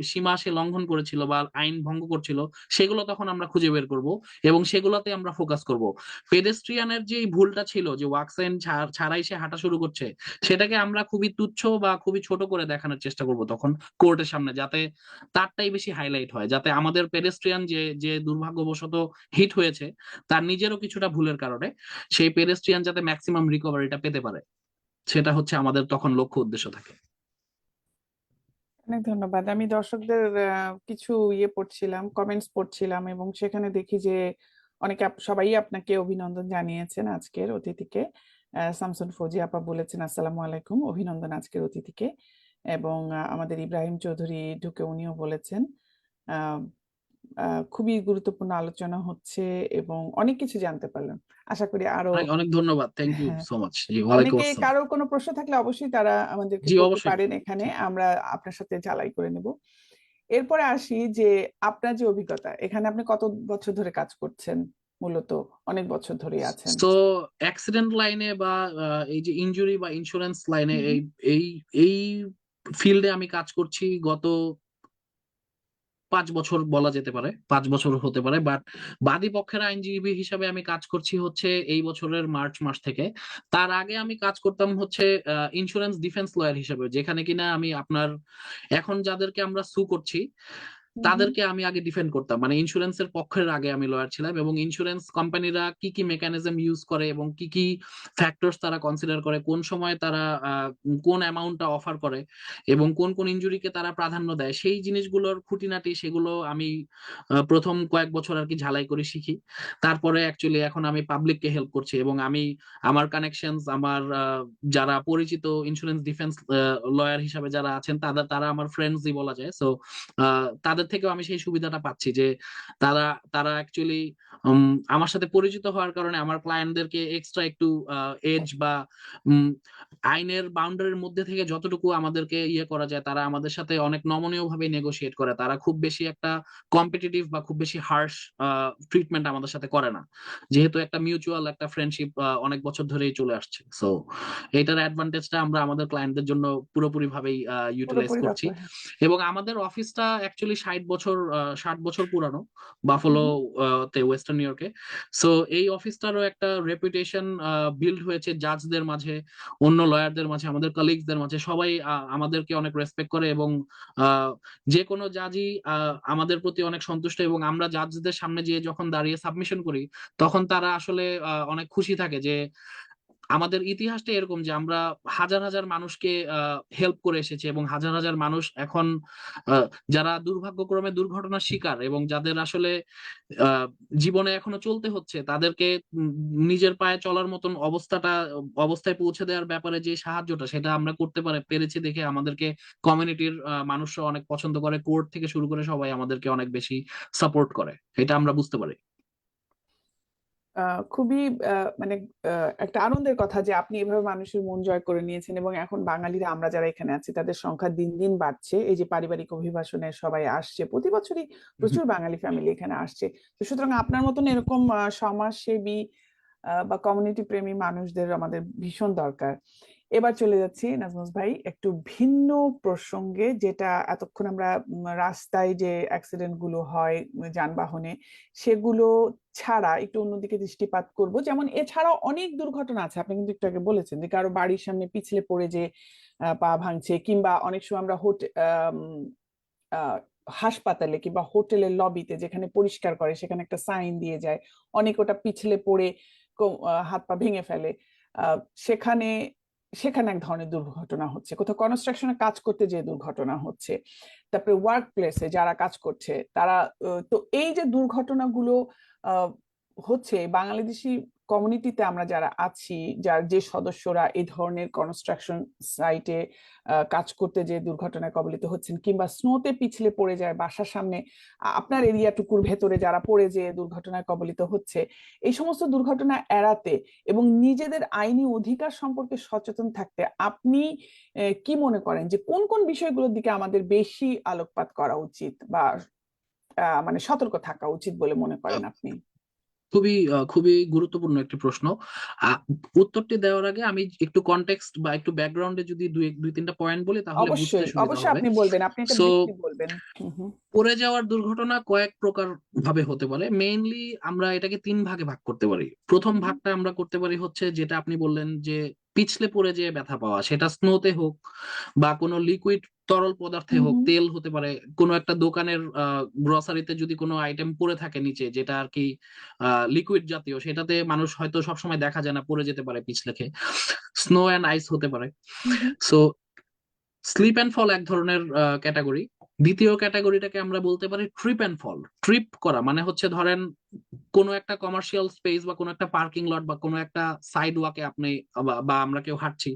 সীমা সে লঙ্ঘন করেছিল বা আইন ভঙ্গ করছিল সেগুলো তখন আমরা খুঁজে বের করব এবং সেগুলোতে আমরা ফোকাস করব। পেডেস্ট্রিয়ানের যে ভুলটা ছিল যে ওয়াক সাইন ছাড়াই সে হাঁটা শুরু করছে, সেটাকে আমরা খুবই তুচ্ছ বা খুবই ছোট করে দেখানোর চেষ্টা করব তখন কোর্টের সামনে, যাতে তারটাই বেশি হাইলাইট হয়, যাতে আমাদের পেডেস্ট্রিয়ান যে যে দুর্ভাগ্যবশত হিট হয়েছে তার নিজেরও কিছুটা ভুলের কারণে সেই পেডেস্ট্রিয়ান যাতে ম্যাক্সিমাম রিকভারিটা পেতে পারে, সেটা হচ্ছে আমাদের তখন লক্ষ্য উদ্দেশ্য থাকে। অনেক ধন্যবাদ। আমি দর্শকদের কিছু পড়ছিলাম, কমেন্টস পড়ছিলাম, এবং সেখানে দেখি যে অনেকে সবাই আপনাকে অভিনন্দন জানিয়েছেন আজকের অতিথিকে। শামসুন ফৌজি আপা বলেছেন আসসালামু আলাইকুম, অভিনন্দন আজকের অতিথিকে। এবং আমাদের ইব্রাহিম চৌধুরী ঢুকে উনিও বলেছেন আহ খুবই গুরুত্বপূর্ণ আলোচনা হচ্ছে এবং অনেক কিছু জানতে পারলাম। আশা করি আরো। অনেক অনেক ধন্যবাদ, থ্যাংক ইউ হ্যাঁ, সো মাচ। জি ওয়ালাইকুম অনেকে আসসালাম। কারোর কোনো প্রশ্ন থাকলে অবশ্যই তারা আমাদেরকে জি করতে অবশ্যই। পারেন এখানে, আমরা আপনার সাথে ঝালাই করে নেব। এরপরে আসি যে আপনার যে অভিজ্ঞতা, এখানে আপনি কত বছর ধরে কাজ করছেন? মূলত অনেক বছর ধরেই আছেন। সো অ্যাক্সিডেন্ট লাইনে বা এই যে ইনজুরি বা ইন্স্যুরেন্স লাইনে হুম হুম এই এই ফিল্ডে আমি কাজ করছি গত 5 বছর বলা যেতে পারে, 5 বছর হতে পারে। বাট বাদী পক্ষের আইনজীবী হিসাবে আমি কাজ করছি হচ্ছে এই বছরের মার্চ মাস থেকে। তার আগে আমি কাজ করতাম হচ্ছে ইন্স্যুরেন্স ডিফেন্স লয়ার হিসেবে, যেখানে কিনা আমি আপনার এখন যাদেরকে আমরা সু করছি হুম হুম তাদেরকে আমি আগে ডিফেন্ড করতাম, মানে ইন্স্যুরেন্সের পক্ষের আগে আমি লয়ার ছিলাম, এবং ইন্স্যুরেন্স কোম্পানিরা কি কি মেকানিজম ইউজ করে এবং কি কি ফ্যাক্টরস তারা কনসিডার করে, কোন সময় তারা কোন অ্যামাউন্টটা অফার করে এবং কোন কোন ইনজুরিকে তারা প্রাধান্য দেয়, সেই জিনিসগুলোর খুঁটিনাটি সেগুলো আমি প্রথম কয়েক বছর আর কি ঝালাই করে শিখি। তারপরে অ্যাকচুয়ালি এখন আমি পাবলিককে হেল্প করছি, এবং আমি আমার কানেকশনস, আমার যারা পরিচিত ইন্স্যুরেন্স ডিফেন্স লয়ার হিসাবে যারা আছেন, তারা আমার ফ্রেন্ডসই বলা যায়। সো তাদের থেকেও আমি সেই সুবিধাটা পাচ্ছি যে তারা তারা অ্যাকচুয়ালি আমার সাথে পরিচিত হওয়ার কারণে আমার ক্লায়েন্টদেরকে এক্সট্রা একটু এজ বা উম, আইনের বাউন্ডারির মধ্যে থেকে যতটুকু আমাদেরকে ইয়ে করা যায়, তারা আমাদের সাথে অনেক নমনীয় ভাবে নেগোশিয়েট করে। তারা খুব বেশি একটা কম্পিটিটিভ বা খুব বেশি হার্শ ট্রিটমেন্ট আমাদের সাথে করে না, যেহেতু একটা মিউচুয়াল একটা ফ্রেন্ডশিপ অনেক বছর ধরেই চলে আসছে। সো এইটার অ্যাডভান্টেজটা আমরা আমাদের ক্লায়েন্টদের জন্য পুরোপুরি ভাবেই ইউটিলাইজ পুরোপুরি করছি। ব্যবহার, হ্যাঁ। এবং আমাদের অফিসটা অ্যাকচুয়ালি 60 বছর পুরানো, হুম বাফলো হুম। তে, ওয়েস্টার্ন নিউ ইয়র্কে। সো এই অফিসটারও একটা রেপুটেশন বিল্ড হয়েছে জাজদের মাঝে, অন্য লয়ারদের মাঝে, আমাদের কলিগসদের মাঝে। সবাই আমাদেরকে অনেক রেসপেক্ট করে, এবং আহ, যে কোনো জাজই আমাদের প্রতি অনেক সন্তুষ্ট, এবং আমরা জাজদের সামনে গিয়ে যখন দাঁড়িয়ে সাবমিশন করি, তখন তারা আসলে অনেক খুশি থাকে যে আমাদের ইতিহাসটা এরকম যে আমরা হাজার হাজার মানুষকে হেল্প করে এসেছি, এবং হাজার হাজার মানুষ এখন আহ, যারা দুর্ভাগ্যক্রমে দুর্ঘটনার শিকার এবং যাদের আসলে আহ, জীবনে এখনো চলতে হচ্ছে, তাদেরকে উম, নিজের পায়ে চলার মতন অবস্থায় পৌঁছে দেওয়ার ব্যাপারে যে সাহায্যটা, সেটা আমরা করতে পেরেছি দেখে আমাদেরকে কমিউনিটির মানুষরা অনেক পছন্দ করে, কোর্ট থেকে শুরু করে সবাই আমাদেরকে অনেক বেশি সাপোর্ট করে, এটা আমরা বুঝতে পারি। খুবই মানে একটা আনন্দের কথা যে আপনি এভাবে মানুষের মন জয় করে নিয়েছেন, এবং এখন বাঙালিরা আমরা যারা এখানে আছি তাদের সংখ্যা দিন দিন বাড়ছে। এই যে পারিবারিক অভিবাসনে সবাই আসছে, প্রতি বছরই প্রচুর বাঙালি ফ্যামিলি এখানে আসছে। তো সুতরাং আপনার মতন এরকম সমাজসেবী বা কমিউনিটি প্রেমী মানুষদের আমাদের ভীষণ দরকার। এবার চলে যাচ্ছি নাজমুস ভাই একটু ভিন্ন প্রসঙ্গে, যেটা এতক্ষণ আমরা রাস্তায় যে অ্যাক্সিডেন্ট গুলো হয় যানবাহনে, সেগুলো ছাড়া একটু অন্যদিকে দৃষ্টিপাত করব। যেমন এছাড়াও অনেক দুর্ঘটনা আছে, আপনি কিন্তু একটু আগে বলেছেন যে কারো বাড়ির সামনে পিছলে পড়ে যে পা ভাঙছে, কিংবা অনেক সময় আমরা আহ, হাসপাতালে কিংবা হোটেলের লবিতে যেখানে পরিষ্কার করে সেখানে একটা সাইন দিয়ে যায়, অনেক ওটা পিছলে পড়ে হাত পা ভেঙে ফেলে। আহ, সেখানে সেখানে এক ধরনের দুর্ঘটনা হচ্ছে, কোথাও কনস্ট্রাকশনে কাজ করতে যে দুর্ঘটনা হচ্ছে, তারপরে ওয়ার্ক প্লেসে যারা কাজ করছে তারা, তো এই যে দুর্ঘটনাগুলো আহ, হচ্ছে বাংলাদেশি কমিউনিটিতে আমরা যারা আছি, যার যে সদস্যরা এই ধরনের কনস্ট্রাকশন সাইটে কাজ করতে যে দুর্ঘটনায় কবলিত হচ্ছেন, কিংবা স্নোতে পিছলে পড়ে যায় বাসার সামনে, আপনার এরিয়াটুকুর ভেতরে যারা পড়ে যে দুর্ঘটনায় কবলিত হচ্ছে, এই সমস্ত দুর্ঘটনা এড়াতে এবং নিজেদের আইনি অধিকার সম্পর্কে সচেতন থাকতে আপনি কি মনে করেন যে কোন কোন বিষয়গুলোর দিকে আমাদের বেশি আলোকপাত করা উচিত, বা মানে সতর্ক থাকা উচিত বলে মনে করেন আপনি? খুবই গুরুত্বপূর্ণ একটি প্রশ্ন। আহ, উত্তরটি দেওয়ার আগে আমি একটু কনটেক্সট বা একটু ব্যাকগ্রাউন্ডে যদি দুই তিনটা পয়েন্ট বলি, তাহলে বুঝতে অবশ্যই সুবিধা অবশ্যই হবে। আপনি বলবেন, আপনি এটা সো ব্রিফলি বলবেন। হুম হুম পড়ে যাওয়ার দুর্ঘটনা কয়েক প্রকার ভাবে হতে পারে। মেইনলি আমরা এটাকে তিন ভাগে ভাগ করতে পারি। প্রথম হুম ভাগটা আমরা করতে পারি হচ্ছে যেটা আপনি বললেন যে পিছলে পড়ে যে ব্যথা পাওয়া, সেটা স্নোতে হোক বা কোনো লিকুইড তরল পদার্থে হোক, হুম তেল হতে পারে, কোনো একটা দোকানের গ্রসারিতে যদি কোনো আইটেম পড়ে থাকে নিচে, যেটা আর কি লিকুইড জাতীয়, সেটাতে মানুষ হয়তো সবসময় দেখা যায় না, পড়ে যেতে পারে পিছলে খেয়ে। স্নো অ্যান্ড আইস হতে পারে। হুম হুম সো স্লিপ অ্যান্ড ফল এক ধরনের ক্যাটাগরি। দ্বিতীয় ক্যাটাগরিটাকে আমরা বলতে পারি ট্রিপ অ্যান্ড ফল। ট্রিপ করা মানে হচ্ছে ধরেন কোনো একটা কমার্শিয়াল স্পেস বা কোনো একটা পার্কিং লট বা কোনো একটা সাইড ওয়াকে আপনি বা আমরা কেউ হাঁটছি,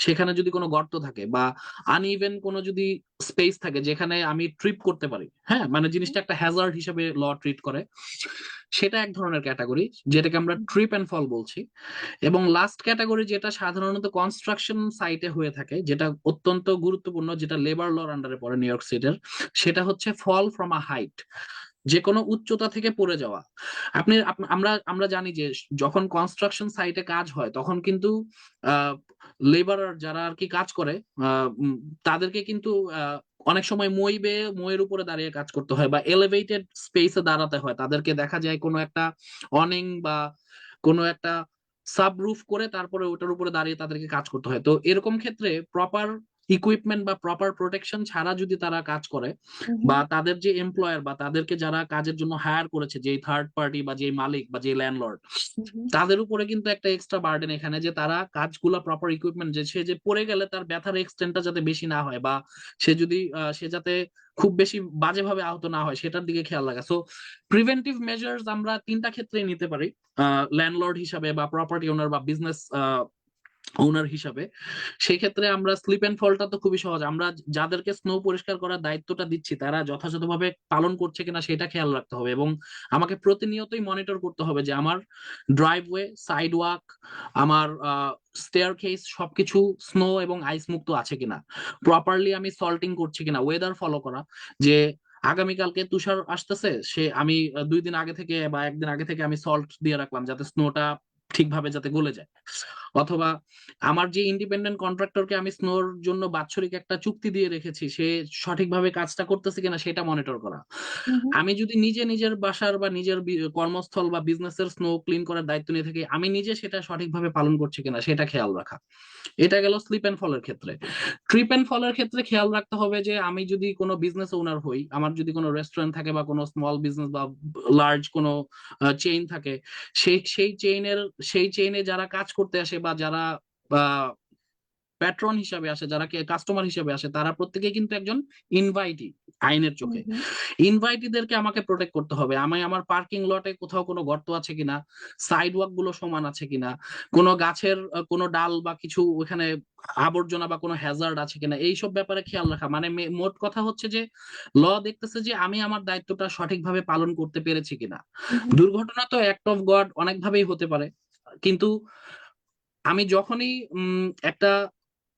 সেখানে যদি কোনো গর্ত থাকে বা আনইভেন কোনো যদি স্পেস থাকে যেখানে আমি ট্রিপ করতে পারি, হ্যাঁ, মানে জিনিসটা একটা হ্যাজার্ড হিসেবে ল ট্রিট করে, সেটা এক ধরনের ক্যাটাগরি, যেটাকে আমরা ট্রিপ অ্যান্ড ফল বলছি। এবং লাস্ট ক্যাটাগরি যেটা সাধারণত কনস্ট্রাকশন সাইটে হয়ে থাকে, যেটা অত্যন্ত গুরুত্বপূর্ণ, যেটা লেবার লর আন্ডারে পড়ে নিউ ইয়র্ক সিটির, সেটা হচ্ছে ফল ফ্রম আ হাইট, যে কোনো উচ্চতা থেকে পড়ে যাওয়া। আমরা আমরা জানি যে যখন কনস্ট্রাকশন সাইটে কাজ হয় তখন কিন্তু লেবারার যারা আর কি কাজ করে, আহ, উম, তাদেরকে কিন্তু অনেক সময় মইয়ের উপরে দাঁড়িয়ে কাজ করতে হয় বা এলিভেটেড স্পেসে দাঁড়াতে হয়। তাদেরকে দেখা যায় কোনো একটা অনিং বা কোনো একটা সাবরুফ করে তারপরে ওটার উপরে দাঁড়িয়ে তাদেরকে কাজ করতে হয়। তো এরকম ক্ষেত্রে প্রপার ইকুইপমেন্ট বা প্রপার প্রোটেকশন ছাড়া যদি তারা কাজ করে, হুম বা তাদের যে এমপ্লয়ার বা তাদেরকে যারা কাজের জন্য হায়ার করেছে, যে থার্ড পার্টি বা যে মালিক বা যে ল্যান্ডলর্ড, হুম তাদের উপরে কিন্তু একটা এক্সট্রা বার্ডেন এখানে, যে তারা কাজগুলা প্রপার ইকুইপমেন্ট, যে সে যে পড়ে গেলে তার ব্যথার এক্সটেন্টটা যাতে বেশি না হয়, বা সে যদি সে যাতে খুব বেশি বাজেভাবে আহত না হয় সেটার দিকে খেয়াল রাখা। সো প্রিভেন্টিভ মেজার্স আমরা তিনটা ক্ষেত্রেই নিতে পারি, ল্যান্ডলর্ড হিসাবে বা প্রপার্টি ওনার বা বিজনেস ওনার হিসাবে। সেই ক্ষেত্রে আমরা স্লিপ এন্ড ফলটা তো খুবই সহজ, আমরা যাদেরকে স্নো পরিষ্কার করার দায়িত্বটা দিচ্ছি তারা যথাযথভাবে পালন করছে কিনা সেটা খেয়াল রাখতে হবে, এবং আমাকে প্রতিনিয়তই মনিটর করতে হবে যে আমার ড্রাইভওয়ে, সাইড ওয়াক, আমার স্টেয়ার কেস সবকিছু স্নো এবং আইস মুক্ত আছে কিনা, প্রপারলি আমি সল্টিং করছি কিনা, ওয়েদার ফলো করা, যে আগামীকালকে তুষার আসতেছে, সে আমি 2 দিন আগে থেকে বা একদিন আগে থেকে আমি সল্ট দিয়ে রাখলাম যাতে স্নোটা ঠিকভাবে যাতে গলে যায়। অথবা আমার যে ইন্ডিপেন্ডেন্ট কন্ট্রাক্টরকে আমি স্নোর জন্য বাৎসরিক একটা চুক্তি দিয়ে রেখেছি, সে সঠিকভাবে কাজটা করতেছে কিনা সেটা মনিটর করা। হুম আমি যদি নিজে নিজের বাসার বা নিজের কর্মস্থল বা বিজনেসের স্নো ক্লিন করার দায়িত্ব নিয়ে থাকি, আমি নিজে সেটা সঠিকভাবে পালন করছি কিনা সেটা খেয়াল রাখা। এটা গেল স্লিপ এন্ড ফলের ক্ষেত্রে। ট্রিপ এন্ড ফলের ক্ষেত্রে খেয়াল রাখতে হবে যে আমি যদি কোনো বিজনেস ওনার হই, আমার যদি কোনো রেস্টুরেন্ট থাকে বা কোনো স্মল বিজনেস বা লার্জ কোনো চেইন থাকে, সেই চেইনে যারা কাজ করতে আসে বা যারা প্যাট্রন হিসাবে আসে, যারা কাস্টমার হিসাবে আসে, তারা প্রত্যেকেই কিন্তু একজন ইনভাইটি আইনের হুম চোখে। হুম ইনভাইটিদেরকে আমাকে প্রোটেক্ট করতে হবে। আমি আমার পার্কিং লটে কোথাও কোনো গর্ত আছে কিনা, সাইড ওয়াক গুলো সমান আছে কিনা, কোনো গাছের কোনো ডাল বা কিছু ওখানে আবর্জনা বা কোনো হ্যাজার্ড আছে কিনা, এইসব ব্যাপারে খেয়াল রাখা। মানে মোট কথা হচ্ছে যে ল দেখতেছে যে আমি আমার দায়িত্বটা সঠিকভাবে পালন করতে পেরেছি কিনা। হুম হুম দুর্ঘটনা তো অ্যাক্ট অফ গড অনেকভাবেই হতে পারে, কিন্তু আমি যখনই একটা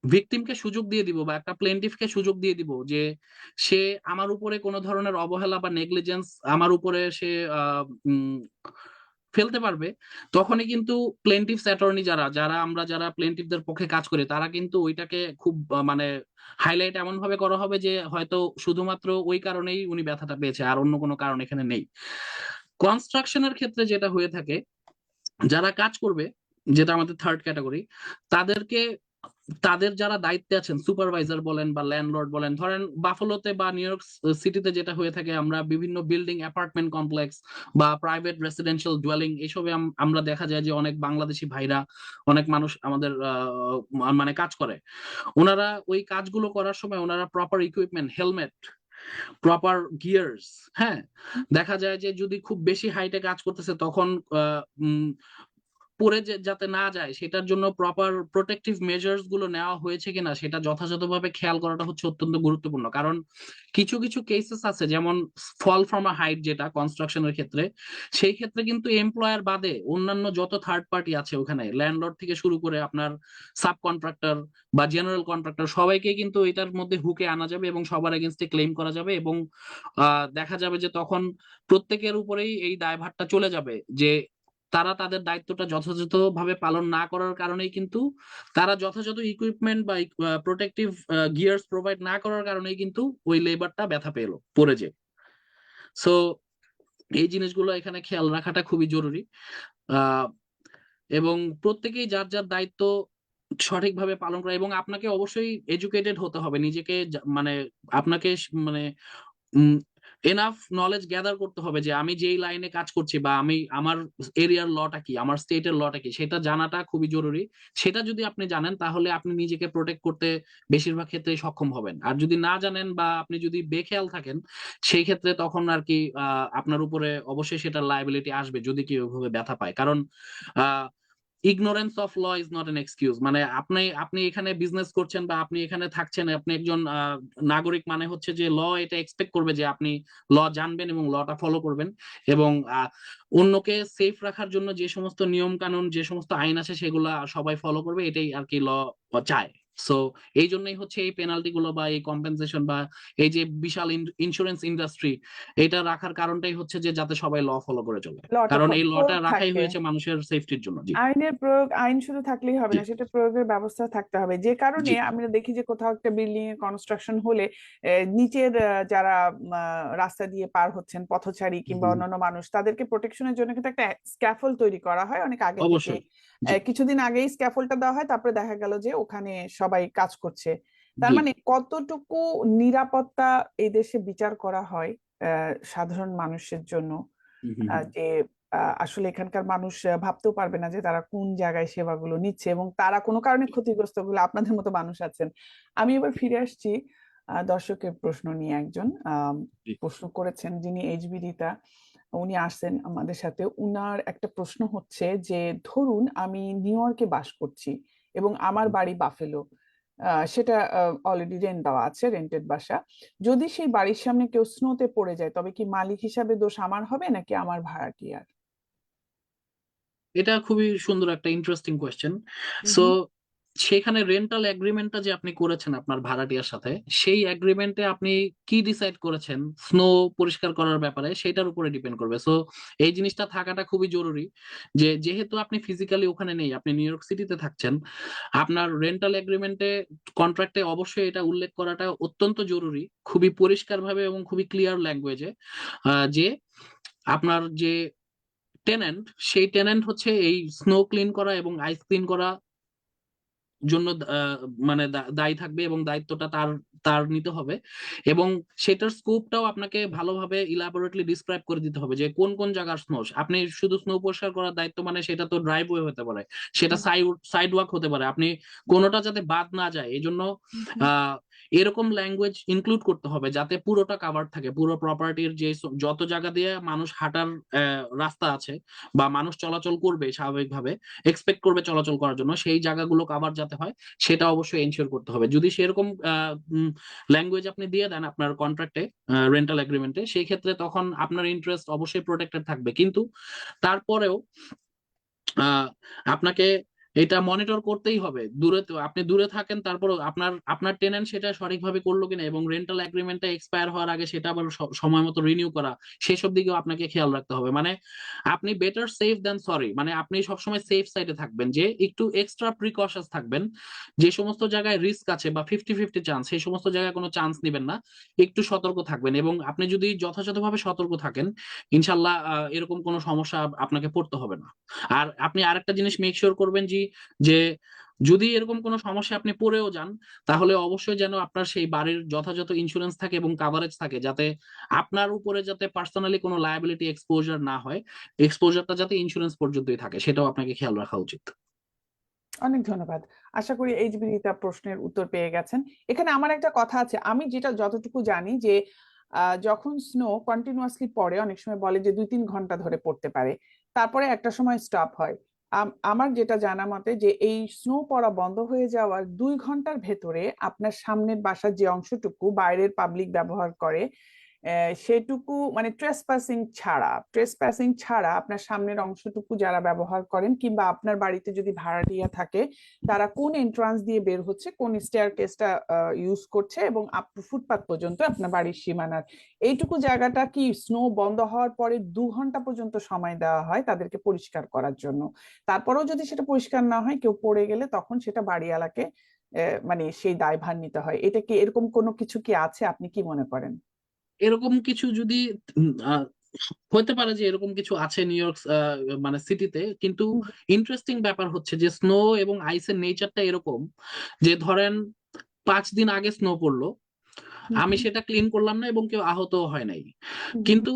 ভিকটিমকে সুযোগ দিয়ে দিব বা একটা প্লেন্টিফকে সুযোগ দিয়ে দিব যে সে আমার উপরে কোনো ধরনের অবহেলা বা নেগলিজেন্স আমার উপরে সে আহ, উম, ফেলতে পারবে, তখনই কিন্তু প্লেন্টিফস অ্যাটর্নি যারা যারা আমরা যারা প্লেন্টিফদের পক্ষে কাজ করি তারা কিন্তু ওইটাকে খুব মানে হাইলাইট এমন ভাবে করা হবে যে হয়তো শুধুমাত্র ওই কারণেই উনি ব্যথাটা পেয়েছে, আর অন্য কোনো কারণ এখানে নেই। কনস্ট্রাকশনের ক্ষেত্রে যেটা হয়ে থাকে, যারা কাজ করবে, যেটা আমাদের থার্ড ক্যাটাগরি, তাদেরকে তাদের যারা দায়িত্বে আছেন, সুপারভাইজার বলেন বা ল্যান্ডলর্ড বলেন, ধরেন বাফালোতে বা নিউ ইয়র্ক সিটিতে যেটা হয়ে থাকে, আমরা বিভিন্ন বিল্ডিং, অ্যাপার্টমেন্ট কমপ্লেক্স বা প্রাইভেট রেসিডেন্সিয়াল ডুয়েলিং, এইসবে আমরা দেখা যায় যে অনেক বাংলাদেশি ভাইরা, অনেক মানুষ আমাদের মানে কাজ করে। ওনারা ওই কাজগুলো করার সময় ওনারা proper equipment, helmet, proper gears, হ্যাঁ, দেখা যায় যে যদি খুব বেশি হাইটে কাজ করতেছে তখন আহ, উম, পড়ে যাতে না যায় সেটার জন্য প্রপার প্রোটেকটিভ মেজার্স গুলো নেওয়া হয়েছে কিনা সেটা যথাযথভাবে খেয়াল করাটা হচ্ছে অত্যন্ত গুরুত্বপূর্ণ। কারণ কিছু কিছু কেসেস আছে, যেমন ফল ফ্রম আ হাইট, যেটা কনস্ট্রাকশনের ক্ষেত্রে, সেই ক্ষেত্রে কিন্তু এমপ্লয়ার বাদে অন্যান্য যত থার্ড পার্টি আছে ওখানে, ল্যান্ডলর্ড থেকে শুরু করে আপনার সাব কন্ট্রাক্টর বা জেনারেল কন্ট্রাক্টর, সবাইকে কিন্তু এটার মধ্যে হুকে আনা যাবে এবং সবার এগেনস্টে ক্লেম করা যাবে, এবং দেখা যাবে যে তখন প্রত্যেকের উপরেই এই দায়ভারটা চলে যাবে, যে তারা তাদের দায়িত্বটা যথাযথভাবে পালন না করার কারণেই কিন্তু, তারা যথাযথ ইকুইপমেন্ট বা প্রোটেকটিভ গিয়ার্স প্রোভাইড না করার কারণেই কিন্তু ওই লেবারটা ব্যথা পেলো পড়ে যে। সো এই জিনিসগুলো এখানে খেয়াল রাখাটা খুবই জরুরি। আহ এবং প্রত্যেকেই যার যার দায়িত্ব সঠিকভাবে পালন করা, এবং আপনাকে অবশ্যই এডুকেটেড হতে হবে নিজেকে, মানে আপনাকে মানে এনাফ নলেজ গ্যাদার করতে হবে যে আমি যেই লাইনে কাজ করছি বা আমি আমার এরিয়ার লটা কি, আমার স্টেটের লটা কি, সেটা জানাটা খুবই জরুরি। সেটা যদি আপনি জানেন তাহলে আপনি নিজেকে প্রোটেক্ট করতে বেশিরভাগ ক্ষেত্রে সক্ষম হবেন। আর যদি না জানেন বা আপনি যদি বেখেয়াল থাকেন, সেই ক্ষেত্রে তখন আর কি আপনার উপরে অবশ্যই সেটা লায়াবিলিটি আসবে যদি কেউ ওইভাবে ব্যথা পায়। কারণ ignorance of law is not an excuse. মানে আপনি আপনি এখানে বিজনেস করছেন বা আপনি এখানে থাকছেন, আপনি একজন নাগরিক, মানে হচ্ছে যে ল এটা এক্সপেক্ট করবে যে আপনি ল জানবেন এবং লটা ফলো করবেন, এবং অন্যকে সেফ রাখার জন্য যে সমস্ত নিয়ম কানুন, যে সমস্ত আইন আছে সেগুলা সবাই ফলো করবে, এটাই আর কি ল চায়। সো এই জন্যই হচ্ছে এই পেনাল্টি গুলো বা এই কম্পেনসেশন বা এই যে বিশাল ইন্স্যুরেন্স ইন্ডাস্ট্রি, এটা রাখার কারণটাই হচ্ছে যে যাতে সবাই ল ফলো করে চলে। লটা কারণ এই লটা প্রয়োগ রাখাই থাকে। হয়েছে মানুষের সেফটির জন্য। জি। আইনের প্রয়োগ, আইন শুধু থাকলেই হবে জি। না, সেটা প্রয়োগের ব্যবস্থা থাকতে হবে। যে কারণে জি। আমরা দেখি যে কোথাও একটা বিল্ডিং এর কনস্ট্রাকশন হলে নিচের যারা রাস্তা দিয়ে পার হচ্ছেন পথচারী কিংবা হুম, অন্যান্য মানুষ, তাদেরকে প্রোটেকশনের জন্য কিন্তু একটা স্ক্যাফোল্ড তৈরি করা হয় অনেক আগে থেকে। অবশ্যই। জি। কিছুদিন আগেই স্ক্যাফোল্ডটা দেওয়া হয়, তারপরে দেখা গেল যে ওখানে সবাই কাজ করছে। তার জি। মানে কতটুকু নিরাপত্তা এই দেশে বিচার করা হয় সাধারণ মানুষের জন্য, হুম, হুম, হুম। যে আসলে এখানকার মানুষ ভাবতেও পারবে না যে তারা কোন জায়গায় সেবাগুলো নিচ্ছে এবং তারা কোনো কারণে ক্ষতিগ্রস্ত হলে আপনাদের মতো মানুষ আছেন। আমি এবার ফিরে আসছি দর্শকের প্রশ্ন নিয়ে। একজন জি। প্রশ্ন করেছেন যিনি এইচবি রিতা, উনি আসছেন আমাদের সাথে। উনার একটা প্রশ্ন হচ্ছে যে ধরুন আমি নিউ ইয়র্কে বাস করছি এবং আমার হুম। বাড়ি বাফেলো, সেটা অলরেডি রেন্ট দেওয়া আছে, রেন্টেড বাসা। যদি সেই বাড়ির সামনে কেউ স্নোতে পড়ে যায় তবে কি মালিক হিসাবে দোষ আমার হবে নাকি আমার ভাড়াটিয়ার? এটা খুবই সুন্দর একটা ইন্টারেস্টিং কোয়েশ্চেন। হুম সো হুম। সেখানে রেন্টাল এগ্রিমেন্টটা যে আপনি করেছেন আপনার ভাড়াটিয়ার সাথে, সেই এগ্রিমেন্টে আপনি কি ডিসাইড করেছেন স্নো পরিষ্কার করার ব্যাপারে, সেটার উপরে ডিপেন্ড করবে। সো এই জিনিসটা থাকাটা খুবই জরুরি যে যেহেতু আপনি ফিজিক্যালি ওখানে নেই, আপনি নিউ ইয়র্ক সিটিতে থাকছেন, আপনার রেন্টাল এগ্রিমেন্টে, কন্ট্রাক্টে অবশ্যই এটা উল্লেখ করাটা অত্যন্ত জরুরি, খুবই পরিষ্কারভাবে এবং খুবই ক্লিয়ার ল্যাঙ্গুয়েজে, যে আপনার যে টেনেন্ট, সেই টেনেন্ট হচ্ছে এই স্নো ক্লিন করা এবং আইস ক্লিন করা জন্য মানে দায়ী থাকবে এবং দায়িত্বটা তার তার নিতে হবে। এবং সেটার স্কোপটাও আপনাকে ভালোভাবে ইলাবোরেটলি ডিসক্রাইব করে দিতে হবে যে কোন কোন জায়গার স্নো। আপনি শুধু স্নো পরিষ্কার করার দায়িত্ব মানে সেটা তো ড্রাইভওয়ে হতে পারে, সেটা হুম সাইড ওয়াক হতে পারে, আপনি কোনোটা যাতে বাদ না যায় এই জন্য হুম হুম। আহ এরকম ল্যাঙ্গুয়েজ ইনক্লুড করতে হবে যাতে পুরোটা কাভার থাকে, পুরো প্রপার্টির যে যত জায়গা দিয়ে মানুষ হাঁটার রাস্তা আছে বা মানুষ চলাচল করবে স্বাভাবিকভাবে, এক্সপেক্ট করবে চলাচল করার জন্য, সেই জায়গাগুলো কাভার যাতে হয় সেটা অবশ্যই এনশিওর করতে হবে। যদি সেরকম ল্যাঙ্গুয়েজ আপনি দিয়ে দেন আপনার কন্ট্রাক্টে, রেন্টাল এগ্রিমেন্টে, সেই ক্ষেত্রে তখন আপনার ইন্টারেস্ট অবশ্যই প্রোটেক্টেড থাকবে। কিন্তু তারপরেও আহ, আপনাকে এটা মনিটর করতেই হবে। দূরে তো আপনি দূরে থাকেন, তারপরও আপনার আপনার টেনেন্ট সেটা সঠিকভাবে করলো কিনা এবং রেন্টাল এগ্রিমেন্টটা এক্সপায়ার হওয়ার আগে সেটা আবার সময় মতো রিনিউ করা, সেসব দিকেও আপনাকে খেয়াল রাখতে হবে। মানে আপনি বেটার সেফ দ্যান সরি, মানে আপনি সবসময় সেফ সাইডে থাকবেন, যে একটু এক্সট্রা প্রিকশনস থাকবেন। যে সমস্ত জায়গায় রিস্ক আছে বা 50-50 চান্স, সেই সমস্ত জায়গায় কোনো চান্স নেবেন না, একটু সতর্ক থাকবেন। এবং আপনি যদি যথাযথভাবে সতর্ক থাকেন, ইনশাল্লাহ এরকম কোনো সমস্যা আপনাকে পড়তে হবে না। আর আপনি আরেকটা জিনিস মেক শিওর করবেন যে যদি এরকম কোনো সমস্যা আপনি পড়েও যান, তাহলে অবশ্যই যেন আপনার সেই বাড়ির যথাযথ ইন্স্যুরেন্স থাকে এবং কাভারেজ থাকে, যাতে আপনার উপরে যাতে পার্সোনালি কোনো লায়াবিলিটি এক্সপোজার না হয়, এক্সপোজারটা যাতে ইন্স্যুরেন্স পর্যন্তই থাকে, সেটাও আপনাকে খেয়াল রাখা উচিত। অনেক ধন্যবাদ। আশা করি এইচবি রিতা প্রশ্নের উত্তর পেয়ে গেছেন। এখানে আমার একটা কথা আছে, আমি যেটা যতটুকু জানি যে যখন স্নো কন্টিনিউয়াসলি পড়ে, অনেক সময় বলে যে 2-3 ঘন্টা ধরে পড়তে পারে, তারপরে একটা সময় স্টপ হয়। আমার যেটা জানা মতে যে এই স্নো পড়া বন্ধ হয়ে যাওয়ার 2 ঘন্টার ভেতরে আপনার সামনের বাসার যে অংশটুকু বাইরের পাবলিক ব্যবহার করে, সেটুকু মানে ট্রেসপাসিং ছাড়া আপনার সামনের অংশটুকু যারা ব্যবহার করেন কিংবা আপনার বাড়িতে যদি ভাড়াটিয়া থাকে তারা কোন এন্ট্রান্স দিয়ে বের হচ্ছে, কোন স্টেয়ার কেসটা ইউজ করছে এবং আপ টু ফুটপাথ পর্যন্ত আপনার বাড়ির সীমানার এইটুকু জায়গাটা কি স্নো বন্ধ হওয়ার পরে 2 ঘন্টা পর্যন্ত সময় দেওয়া হয় তাদেরকে পরিষ্কার করার জন্য। তারপরেও যদি সেটা পরিষ্কার না হয়, কেউ পড়ে গেলে তখন সেটা বাড়িওয়ালাকে মানে সেই দায়ভার নিতে হয়। এটা কি এরকম কোনো কিছু কি আছে, আপনি কি মনে করেন? এরকম কিছু যদি হতে পারে যে এরকম কিছু আছে নিউ ইয়র্ক মানে সিটিতে, কিন্তু হুম ইন্টারেস্টিং ব্যাপার হচ্ছে যে স্নো এবং আইসের নেচারটা এরকম যে ধরেন 5 দিন আগে স্নো পড়লো, হুম আমি হুম সেটা ক্লিন করলাম না এবং কেউ আহত হয় নাই, হুম হুম কিন্তু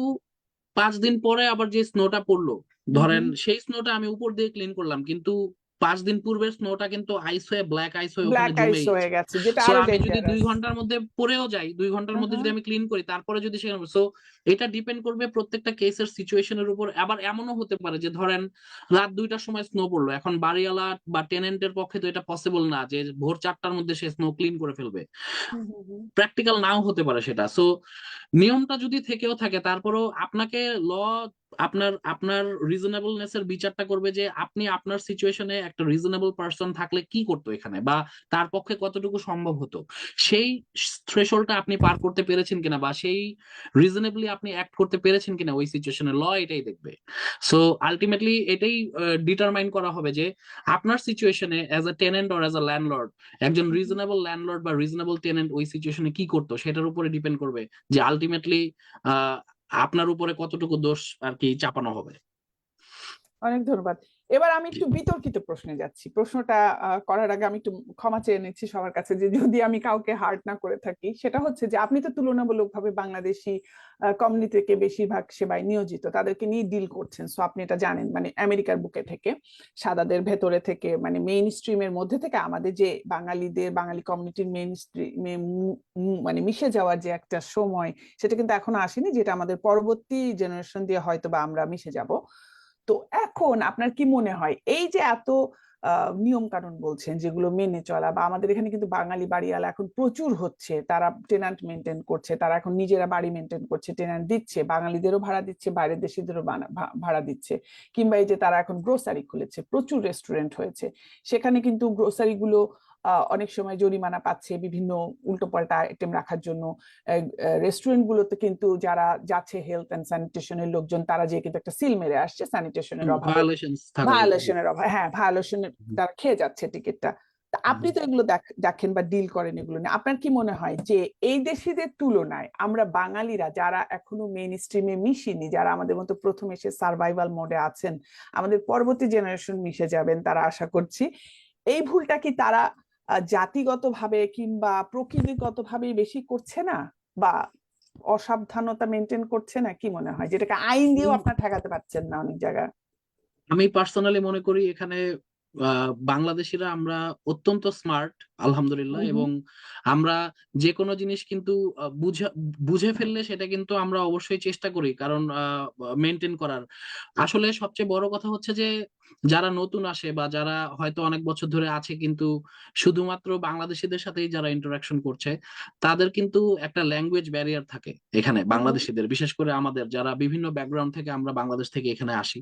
5 দিন পরে আবার যে স্নোটা পড়লো, হুম ধরেন হুম। সেই স্নোটা আমি উপর দিয়ে ক্লিন করলাম, কিন্তু 5 দিন পূর্বের স্নোটা কিন্তু আইস হয়ে, ব্ল্যাক আইস হয়ে ওখানে ব্ল্যাক আইস জমে হয়ে গেছে। গেছে, যেটা সো আরো আমি যদি দুই ডেঞ্জারাস। ঘন্টার মধ্যে পড়েও যাই, 2 ঘন্টার মধ্যে যদি আমি ক্লিন করি, তারপরে যদি সে, সো এটা ডিপেন্ড করবে প্রত্যেকটা কেসের সিচুয়েশনের উপর। আবার এমনও হতে পারে যে ধরেন রাত 2টার সময় স্নো পড়লো, এখন বাড়িওয়ালা বা টেনেন্টের পক্ষে তো এটা পসিবল না যে ভোর 4টার মধ্যে সে স্নো ক্লিন করে ফেলবে, হুম হুম হুম। প্র্যাকটিক্যাল নাও হতে পারে সেটা। সো নিয়মটা যদি থেকেও থাকে, তারপরেও আপনাকে ল আপনার আপনার রিজনেবলনেস এর বিচারটা করবে যে আপনি আপনার সিচুয়েশনে একটা রিজনেবল পার্সন থাকলে কি করতো এখানে, বা তার পক্ষে কতটুকু সম্ভব হতো, সেই থ্রেশহোল্ডটা আপনি পার করতে পেরেছেন কিনা, বা সেই রিজনেবলি আপনি অ্যাক্ট করতে পেরেছেন কিনা ওই সিচুয়েশনে, ল এটাই দেখবে। সো আলটিমেটলি এটাই ডিটারমাইন করা হবে যে আপনার সিচুয়েশনে as a tenant or as a landlord, একজন হুম হুম। রিজনেবল ল্যান্ডলর্ড বা রিজনেবল টেনেন্ট ওই সিচুয়েশনে কি করতো, সেটার উপরে ডিপেন্ড করবে যে আলটিমেটলি আহ আপনার উপরে কতটুকু দোষ আর কি চাপানো হবে। অনেক ধন্যবাদ। এবার আমি জি। একটু বিতর্কিত প্রশ্নে যাচ্ছি। প্রশ্নটা করার আগে আমি একটু ক্ষমা চেয়ে নিচ্ছি সবার কাছে যে যদি আমি কাউকে হার্ট না করে থাকি। সেটা হচ্ছে যে আপনি তো তুলনামূলকভাবে বাংলাদেশি কমিউনিটিকে বেশিরভাগ সেবায় নিয়োজিত, তাদেরকে নিয়ে ডিল করছেন, সো আপনি এটা জানেন। মানে আমেরিকার বুকে থেকে, সাদাদের ভেতরে থেকে, মানে মেইন স্ট্রিমের মধ্যে থেকে আমাদের যে বাঙালিদের, বাঙালি কমিউনিটির মেইন স্ট্রিমে মানে মিশে যাওয়ার যে একটা সময়, সেটা কিন্তু এখনো আসেনি, যেটা আমাদের পরবর্তী জেনারেশন দিয়ে হয়তো বা আমরা মিশে যাব। তো এখন আপনার কি মনে হয় এই যে এত নিয়ম কানুন বলছেন যেগুলো মেনে চলা, বা আমাদের এখানে কিন্তু বাঙালি বাড়িওয়ালা এখন প্রচুর হচ্ছে, তারা টেনান্ট মেনটেন করছে, তারা এখন নিজেরা বাড়ি মেনটেন করছে, টেনান্ট দিচ্ছে, বাঙালিদেরও ভাড়া দিচ্ছে, বাইরের দেশিদেরও ভাড়া দিচ্ছে। কিংবা এই যে তারা এখন গ্রোসারি খুলেছে, প্রচুর রেস্টুরেন্ট হয়েছে, সেখানে কিন্তু গ্রোসারি গুলো অনেক সময় জরিমানা পাচ্ছে বিভিন্ন উল্টোপাল্টা আইটেম রাখার জন্য। রেস্টুরেন্ট গুলোতে কিন্তু যারা যাচ্ছে হেলথ অ্যান্ড স্যানিটেশনের লোকজন, তারা যে কিন্তু একটা সিল মেরে আসছে স্যানিটেশনের অভাবে, ভায়োলেশনস থাকা উচিত। জি। ভায়োলেশনের অভাবে, হ্যাঁ ভায়োলেশনের, হুম, তারা খেয়ে যাচ্ছে টিকিটটা। তা হুম। আপনি তো এগুলো দেখেন বা ডিল করেন এগুলো নিয়ে, আপনার কি মনে হয় যে এই দেশিদের তুলনায় আমরা বাঙালিরা যারা এখনো মেইন স্ট্রিমে মিশিনি, যারা আমাদের মতো প্রথম এসে সার্ভাইভাল মোডে আছেন, আমাদের পরবর্তী জেনারেশন মিশে যাবেন তারা আশা করছি, এই ভুলটা কি তারা জাতিগতভাবে কিংবা প্রকৃতিগতভাবে বেশি করছে না, বা অসাবধানতা মেনটেন করছে না, কি মনে হয়, যেটাকে আইন দিয়েও আপনার ঠেকাতে পারছেন না অনেক জায়গায়? আমি পার্সোনালি মনে করি এখানে বাংলাদেশিরা আমরা অত্যন্ত স্মার্ট, আলহামদুলিল্লাহ। হুম হুম এবং আমরা যে কোনো জিনিস কিন্তু বুঝে বুঝে ফেললে সেটা কিন্তু আমরা অবশ্যই চেষ্টা করি, কারণ মেনটেন করার। আসলে সবচেয়ে বড় কথা হচ্ছে যে যারা নতুন আসে বা যারা হয়তো অনেক বছর ধরে আছে কিন্তু শুধুমাত্র বাংলাদেশিদের সাথেই যারা ইন্টারাকশন করছে, তাদের কিন্তু একটা ল্যাঙ্গুয়েজ ব্যারিয়ার থাকে এখানে। হুম হুম বাংলাদেশিদের, বিশেষ করে আমাদের যারা বিভিন্ন ব্যাকগ্রাউন্ড থেকে আমরা বাংলাদেশ থেকে এখানে আসি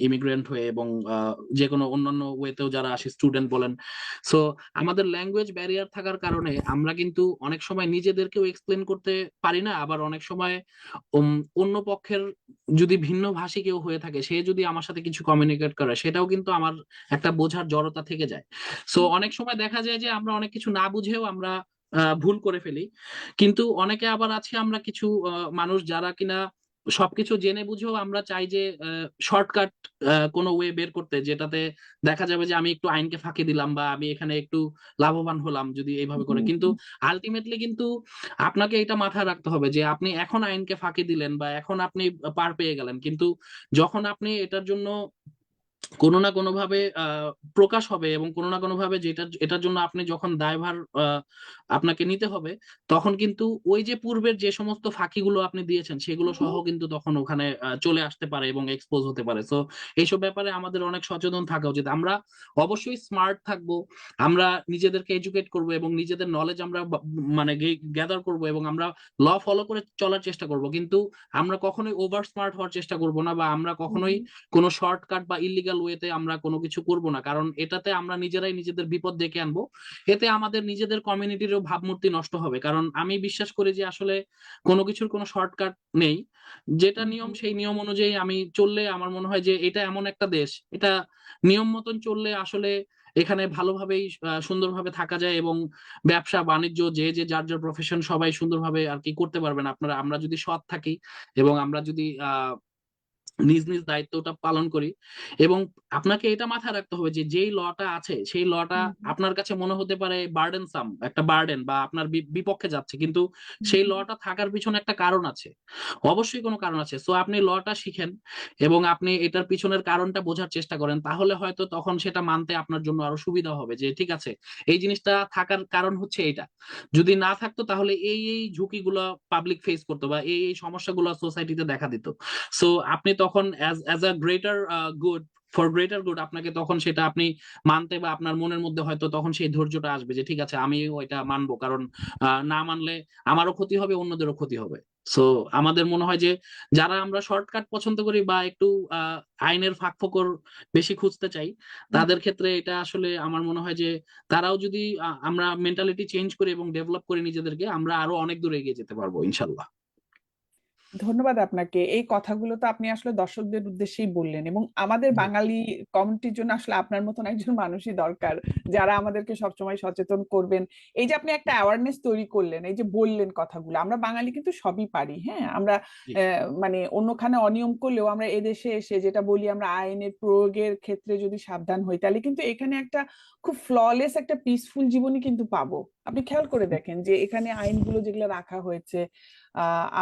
ইমিগ্রেন্ট হয়ে, এবং যে কোনো অন্যান্য ওয়েতেও যারা আসে, স্টুডেন্ট বলেন। সো আমাদের ল্যাঙ্গুয়েজ ব্যারিয়ার থাকার কারণে আমরা কিন্তু অনেক সময় নিজেদেরকেও এক্সপ্লেন করতে পারি না। আবার অনেক সময় অন্য পক্ষের যদি ভিন্ন ভাষী কেউ হয়ে থাকে, সে যদি আমার সাথে কিছু কমিউনিকেট করে, সেটাও কিন্তু আমার একটা বোঝার জড়তা থেকে যায়। সো হুম অনেক সময় দেখা যায় যে আমরা অনেক কিছু না বুঝেও আমরা ভুল করে ফেলি। কিন্তু অনেকে আবার আছে, আমরা কিছু মানুষ যারা কিনা সবকিছু জেনে বুঝেও আমরা চাই যে শর্টকাট কোনো ওয়ে বের করতে, যেটাতে দেখা যাবে যে আমি একটু আইনকে ফাঁকি দিলাম বা আমি এখানে একটু লাভবান হলাম যদি এইভাবে করে। হুম কিন্তু আলটিমেটলি কিন্তু আপনাকে এটা মাথায় রাখতে হবে যে আপনি এখন আইনকে ফাঁকি দিলেন বা এখন আপনি পার পেয়ে গেলেন, কিন্তু যখন আপনি এটার জন্য কোনো না কোনো ভাবে প্রকাশ হবে, এবং কোনো না কোনো ভাবে যেটা এটার জন্য আপনি যখন দায়ভার আপনাকে নিতে হবে, তখন কিন্তু ওই যে পূর্বের যে সমস্ত ফাঁকিগুলো আপনি দিয়েছেন সেগুলো সহ হুম কিন্তু তখন ওখানে চলে আসতে পারে এবং এক্সপোজ হতে পারে। সো এইসব ব্যাপারে আমাদের অনেক সচেতন থাকা উচিত। আমরা অবশ্যই স্মার্ট থাকবো, আমরা নিজেদেরকে এডুকেট করব এবং নিজেদের নলেজ আমরা মানে গ্যাদার করব, এবং আমরা ল ফলো করে চলার চেষ্টা করব, কিন্তু আমরা কখনোই ওভার স্মার্ট হওয়ার চেষ্টা করব না, বা আমরা কখনোই হুম কোনো শর্টকাট বা ইলিগাল ওয়েতে আমরা কোনো কিছু করব না, কারণ এটাতে আমরা নিজেরাই নিজেদের বিপদ ডেকে আনবো। এতে আমাদের নিজেদের কমিউনিটিরও ভাবমূর্তি নষ্ট হবে, কারণ আমি বিশ্বাস করি যে আসলে কোনো কিছুর কোনো শর্টকাট নেই। যেটা নিয়ম হুম সেই নিয়ম অনুযায়ী আমি চললে আমার মনে হয় যে এটা এমন একটা দেশ, এটা নিয়ম মতন চললে আসলে এখানে ভালোভাবেই সুন্দরভাবে থাকা যায়, এবং ব্যবসা বাণিজ্য যে যে যার যার প্রফেশন সবাই সুন্দরভাবে আর কি করতে পারবেন আপনারা, আমরা যদি সৎ থাকি এবং আমরা যদি নিজ নিজ দায়িত্বটা পালন করি। এবং আপনাকে এটা মাথায় রাখতে হবে যে যেই লটা আছে সেই লটা হুম হুম আপনার কাছে মনে হতে পারে বার্ডেনসাম, একটা বার্ডেন বা আপনার বিপক্ষে যাচ্ছে, কিন্তু হুম সেই হুম লটা থাকার পিছনে একটা কারণ আছে, অবশ্যই কোনো কারণ আছে। সো আপনি লটা শিখেন এবং আপনি এটার পিছনের কারণটা বোঝার চেষ্টা করেন, তাহলে হয়তো তখন সেটা মানতে আপনার জন্য আরো সুবিধা হবে যে ঠিক আছে, এই জিনিসটা থাকার কারণ হচ্ছে এটা। যদি না থাকতো তাহলে এই এই ঝুঁকিগুলো পাবলিক ফেস করতো বা এই এই সমস্যাগুলো সোসাইটিতে দেখা দিত। সো আপনি তখন as as a greater good, for greater good, আপনাকে তখন সেটা আপনি মানতে, বা আপনার মনের মধ্যে হয়তো তখন সেই ধৈর্যটা আসবে যে ঠিক আছে আমি ওইটা মানবো, কারণ না মানলে আমারও ক্ষতি হবে, অন্যদেরও ক্ষতি হবে। সো আমাদের মনে হয় যে যারা আমরা শর্টকাট পছন্দ করি বা একটু আইনের ফাঁকফোকর বেশি খুঁজতে চাই, হুম। তাদের ক্ষেত্রে এটা আসলে আমার মনে হয় যে তারাও যদি আমরা মেন্টালিটি চেঞ্জ করি এবং ডেভেলপ করি নিজেদেরকে, আমরা আরো অনেক দূর এগিয়ে যেতে পারবো ইনশাল্লাহ। ধন্যবাদ আপনাকে। এই কথাগুলো তো আপনি আসলে দর্শকদের উদ্দেশ্যেই বললেন, এবং আমাদের জি, বাঙালি কমিউনিটির জন্য আসলে আপনার মতন একজন মানুষই দরকার, যারা আমাদেরকে সবসময় সচেতন করবেন। এই যে আপনি একটা অ্যাওয়ারনেস তৈরি করলেন, এই যে বললেন কথাগুলো, আমরা বাঙালি কিন্তু সবই পারি, হ্যাঁ। আমরা জি, মানে অন্যখানে অনিয়ম করলেও আমরা এদেশে এসে যেটা বলি, আমরা আইনের প্রয়োগের ক্ষেত্রে যদি সাবধান হই, তাহলে কিন্তু এখানে একটা খুব ফ্ললেস একটা পিসফুল জীবনই কিন্তু পাবো। আপনি খেয়াল করে দেখেন যে এখানে আইনগুলো যেগুলো রাখা হয়েছে,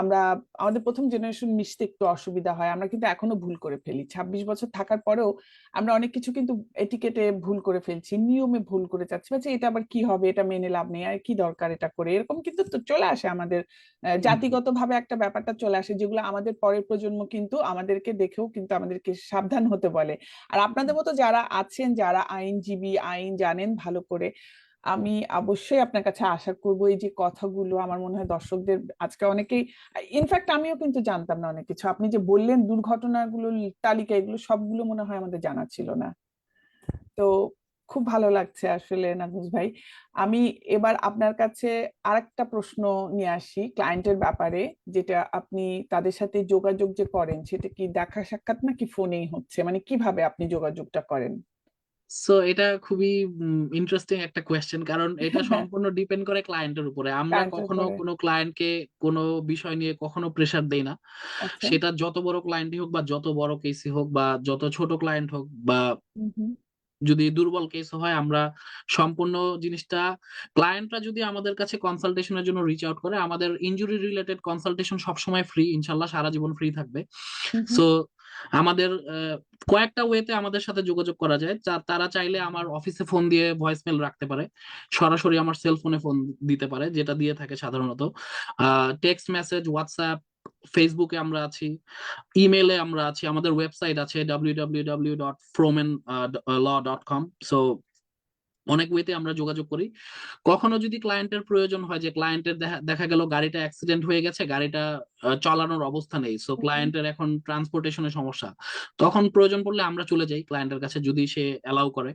আমরা আমাদের প্রথম জেনারেশন মিশতে একটু অসুবিধা হয়, আমরা কিন্তু এখনো ভুল করে ফেলি। 26 বছর থাকার পরেও আমরা অনেক কিছু কিন্তু এটিকেটে ভুল করে ফেলছি, নিয়মে ভুল করে যাচ্ছি, আচ্ছা এটা আবার কি হবে, এটা মেনে লাভ নেই, আর কি দরকার এটা করে, এরকম কিন্তু তো চলে আসে আমাদের হুম, জাতিগতভাবে একটা ব্যাপারটা চলে আসে, যেগুলো আমাদের পরের প্রজন্ম কিন্তু আমাদেরকে দেখেও কিন্তু আমাদেরকে সাবধান হতে বলে। আর আপনাদের মতো যারা আছেন, যারা আইনজীবী, আইন জানেন ভালো করে, আমি অবশ্যই আপনার কাছে আশা করবো এই যে কথাগুলো, আমার মনে হয় দর্শকদের, আজকে অনেকেই, ইনফ্যাক্ট আমিও কিন্তু জানতাম না অনেক কিছু, আপনি যে বললেন দুর্ঘটনাগুলোর তালিকা, এগুলো সবগুলো মনে হয় আমাদের জানা ছিল না। তো খুব ভালো লাগছে আসলে নাজমুস ভাই। আমি এবার আপনার কাছে আরেকটা প্রশ্ন নিয়ে আসি ক্লায়েন্টের ব্যাপারে, যেটা আপনি তাদের সাথে যোগাযোগ যে করেন, সেটা কি দেখা সাক্ষাৎ নাকি ফোনেই হচ্ছে, মানে কিভাবে আপনি যোগাযোগটা করেন? সো এটা খুবই ইন্টারেস্টিং একটা কোয়েশ্চেন, কারণ এটা সম্পূর্ণ ডিপেন্ড করে ক্লায়েন্টের উপরে। আমরা ক্লায়েন্টের কখনো পরে। কোনো ক্লায়েন্টকে কোনো বিষয় নিয়ে কখনো প্রেসার দেই না। আচ্ছা। সেটা যত বড় ক্লায়েন্টই হোক বা যত বড় কেসই হোক বা যত ছোট ক্লায়েন্ট হোক বা হুম হুম যদি দুর্বল কেস হয়, আমরা সম্পূর্ণ জিনিসটা, ক্লায়েন্টরা যদি আমাদের কাছে কনসালটেশনের জন্য রিচ আউট করে, আমাদের ইনজুরি রিলেটেড কনসালটেশন সবসময় ফ্রি, ইনশাল্লাহ সারা জীবন ফ্রি থাকবে। হুম হুম সো আমাদের কয়েকটা ওয়েতে আমাদের সাথে যোগাযোগ করা যায়। তারা চাইলে আমার অফিসে ফোন দিয়ে ভয়েসমেল রাখতে পারে, সরাসরি আমার সেল ফোনে ফোন দিতে পারে, যেটা দিয়ে থাকে সাধারণত। টেক্সট মেসেজ, হোয়াটসঅ্যাপ, ফেসবুকে আমরা আছি, ইমেলে আমরা আছি, আমাদের ওয়েবসাইট আছে www.fromenlaw.com। সো অনেক ওয়েতে আমরা যোগাযোগ করি। কখনো যদি ক্লায়েন্টের প্রয়োজন হয়, যে ক্লায়েন্টের দেখা গেল গাড়িটা অ্যাক্সিডেন্ট হয়ে গেছে, গাড়িটা চালানোর অবস্থা নেই, সো হুম ক্লায়েন্টের এখন ট্রান্সপোর্টেশনের সমস্যা, তখন প্রয়োজন পড়লে আমরা চলে যাই ক্লায়েন্টের কাছে, যদি সে অ্যালাউ করে।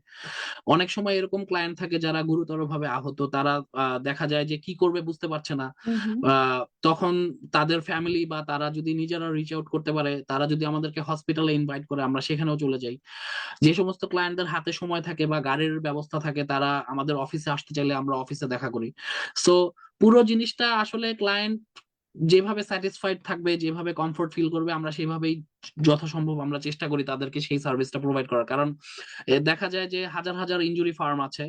অনেক সময় এরকম ক্লায়েন্ট থাকে যারা গুরুতরভাবে আহত, তারা দেখা যায় যে কি করবে বুঝতে পারছে না। হুম হুম তখন তাদের ফ্যামিলি বা তারা যদি নিজেরা রিচ আউট করতে পারে, তারা যদি আমাদেরকে হসপিটালে ইনভাইট করে, আমরা সেখানেও চলে যাই। যে সমস্ত ক্লায়েন্টদের হাতে সময় থাকে বা গাড়ির ব্যবস্থা থাকে, তারা আমাদের অফিসে আসতে চাইলে আমরা অফিসে দেখা করি। সো পুরো জিনিসটা আসলে ক্লায়েন্ট যেভাবে স্যাটিসফাইড থাকবে, যেভাবে কমফোর্ট ফিল করবে, আমরা সেভাবেই যথাসম্ভব আমরা চেষ্টা করি তাদেরকে সেই সার্ভিসটা প্রোভাইড করার। কারণ দেখা যায় যে হাজার হাজার ইনজুরি ফার্ম আছে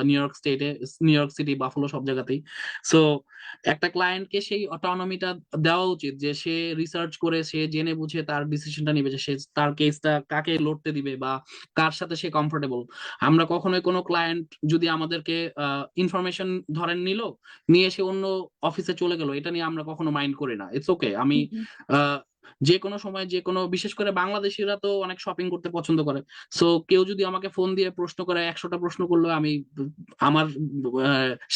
নিউ ইয়র্ক স্টেটে, নিউ ইয়র্ক সিটি, বাফলো, সব জায়গাতেই। সো একটা ক্লায়েন্টকে সেই অটোনমিটা দেওয়া উচিত, যে সে রিসার্চ করে, সে জেনে বুঝে তার ডিসিশনটা নিবে, যে সে তার কেসটা কাকে লড়তে দিবে বা কার সাথে সে কমফোর্টেবল। আমরা কখনোই কোনো ক্লায়েন্ট যদি আমাদেরকে ইনফরমেশন ধরেন নিয়ে সে অন্য অফিসে চলে গেল, এটা নিয়ে আমরা কখনো মাইন্ড করি না, ইটস ওকে। আমি হুম হুম আহ, যে কোনো সময়, যে কোনো, বিশেষ করে বাংলাদেশিরা তো অনেক শপিং করতে পছন্দ করে। সো কেউ যদি আমাকে ফোন দিয়ে প্রশ্ন করে, 100টা প্রশ্ন করলেও আমি আমার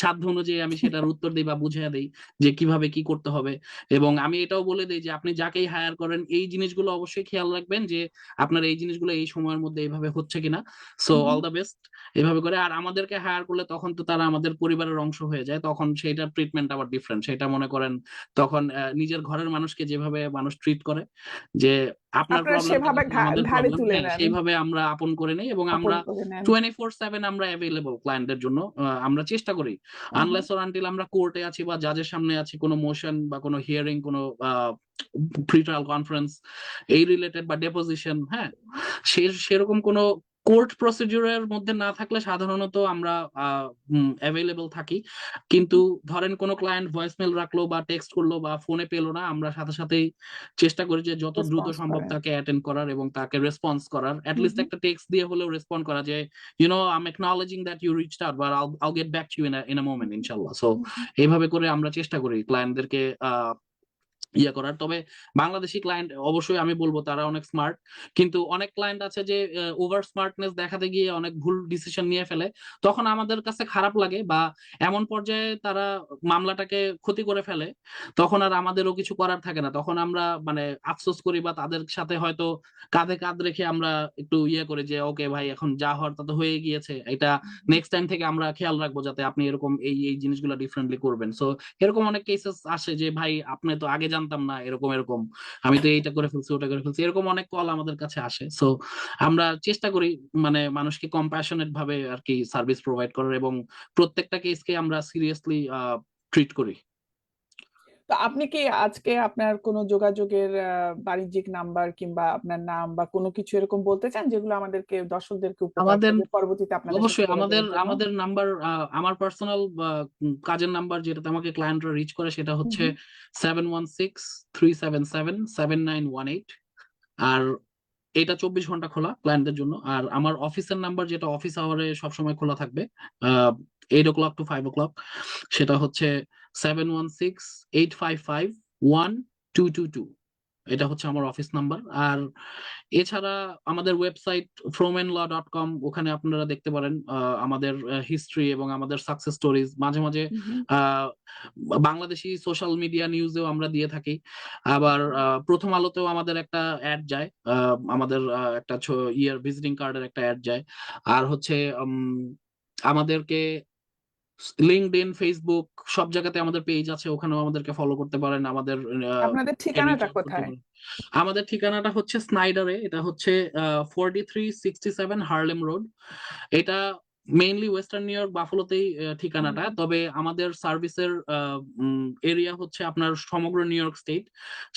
সাধ্য অনুযায়ী আমি সেটার উত্তর দিই বা বুঝিয়ে দিই যে কিভাবে কি করতে হবে। এবং আমি এটাও বলে দিই যে আপনি যাকেই হায়ার করেন, এই জিনিসগুলো অবশ্যই খেয়াল রাখবেন যে আপনার এই জিনিসগুলো এই সময়ের মধ্যে এইভাবে হচ্ছে কিনা। So hmm all hmm. The best. এভাবে করে। আর আমাদেরকে হায়ার করলে তখন তো তারা আমাদের পরিবারের অংশ হয়ে যায়, তখন সেইটার ট্রিটমেন্ট আবার ডিফারেন্ট। সেটা মনে করেন তখন নিজের ঘরের মানুষকে যেভাবে মানুষ ট্রিট করে, যে আপনার আপনারা প্রবলেমটা সেভাবে যখন আমাদের ঘাড়ে প্রবলেম, তুলে হ্যাঁ, নেন, সেইভাবে আমরা আপন করে নেই। এবং আপন আমরা করে নেন। 24/7 আমরা অ্যাভেলেবল ক্লায়েন্টদের জন্য। আমরা চেষ্টা করি, হুম হুম আনলেস অর আনটিল আমরা কোর্টে আছি বা জাজের সামনে আছি, কোনো মোশন বা কোনো হিয়ারিং, কোনো প্রি ট্রায়াল কনফারেন্স এই রিলেটেড বা ডেপোজিশন, হ্যাঁ, সেরকম কোনো কোর্ট প্রসিডিউরের মধ্যে না থাকলে সাধারণত আমরা অ্যাভেলেবল থাকি। হুম কিন্তু হুম। ধরেন কোনো ক্লায়েন্ট ভয়েসমেল রাখলো বা টেক্সট করলো বা ফোনে পেলো না, আমরা সাথে সাথেই চেষ্টা করি যে যত দ্রুত রেসপন্স সম্ভব করেন। তাকে অ্যাটেন্ড করার এবং তাকে রেসপন্স করার, হুম অ্যাটলিস্ট হুম একটা টেক্সট দিয়ে হলেও রেসপন্ড করা, যে I am acknowledging that you reached out, but I'll get back to you in a moment, ইনশাল্লাহ। সো হুম হুম। এইভাবে করে আমরা চেষ্টা করি ক্লায়েন্টদেরকে করার। তবে বাংলাদেশি ক্লায়েন্ট অবশ্যই আমি বলবো তারা অনেক স্মার্ট, কিন্তু অনেক ক্লায়েন্ট আছে যে ওভার স্মার্টনেস দেখাতে গিয়ে অনেক ভুল ডিসিশন নিয়ে ফেলে। তখন আমাদের কাছে খারাপ লাগে, বা এমন পর্যায়ে তারা মামলাটাকে ক্ষতি করে ফেলে, তখন আর আমাদেরও কিছু করার থাকে না। তখন আমরা মানে আফসোস করি, বা তাদের সাথে হয়তো কাঁধে কাঁধ রেখে আমরা একটু করি যে ওকে ভাই, এখন যা হওয়ার তা তো হয়ে গিয়েছে, এটা নেক্সট টাইম থেকে আমরা খেয়াল রাখবো যাতে আপনি এরকম এই এই জিনিসগুলো ডিফারেন্টলি করবেন। সো এরকম অনেক কেসেস আসে যে ভাই আপনি তো আগে জানতেন জানতাম না, এরকম এরকম, আমি তো এইটা করে ফেলছি ওটা করে ফেলছি, এরকম অনেক কল আমাদের কাছে আসে। সো আমরা চেষ্টা করি মানে মানুষকে কম্প্যাশনেট ভাবে আর কি সার্ভিস প্রোভাইড করার, এবং প্রত্যেকটা কেসকে আমরা সিরিয়াসলি ট্রিট করি। তো আপনি কি আজকে আপনার কোনো যোগাযোগের বাণিজ্যিক নাম্বার কিংবা আপনার নাম বা কোনো কিছু এরকম বলতে চান, যেগুলো আমাদেরকে দর্শকদেরকে উপকার আমাদের করবে পরবর্তীতে আপনাদের সাথে অবশ্যই আমাদের যোগাযোগের জন্য? আমাদের নাম্বার, আমার পার্সোনাল কাজের নাম্বার যেটাতে আমাকে ক্লায়েন্টরা রিচ করে সেটা হুম হচ্ছে হুম। 716-377-7918। আর এটা 24 ঘন্টা খোলা ক্লায়েন্টদের জন্য। আর আমার অফিসের নাম্বার, যেটা অফিস আওয়ারে সবসময় খোলা থাকবে 8 o'clock to 5 o'clock, সেটা হচ্ছে 716-855-1222। এটা হচ্ছে আমার অফিস নাম্বার। আর এছাড়া আমাদের ওয়েবসাইট fromenlaw.com, ওখানে আপনারা দেখতে পারেন আমাদের হিস্ট্রি এবং আমাদের সাকসেস স্টোরিজ। মাঝে মাঝে হুম হুম। আহ, বাংলাদেশি সোশ্যাল মিডিয়া নিউজেও আমরা দিয়ে থাকি। আবার প্রথম আলোতেও আমাদের একটা অ্যাড যায়, আমাদের একটা ভিজিটিং কার্ডের একটা অ্যাড যায়। আর হচ্ছে আমাদেরকে লিঙ্কডইন, ফেসবুক, সব জায়গাতে আমাদের পেজ আছে, ওখানেও আমাদেরকে ফলো করতে পারেন, আমাদের আপনাদের রিচ ঠিকানাটা আউট করতে কোথায়? পারেন। আমাদের ঠিকানাটা হচ্ছে স্নাইডারে, এটা হচ্ছে 4367 হার্লেম রোড। এটা মেইনলি ওয়েস্টার্ন নিউ ইয়র্ক বাফলোতেই হুম ঠিকানাটা, হুম। তবে আমাদের সার্ভিসের এরিয়া হচ্ছে আপনার সমগ্র নিউ ইয়র্ক স্টেট,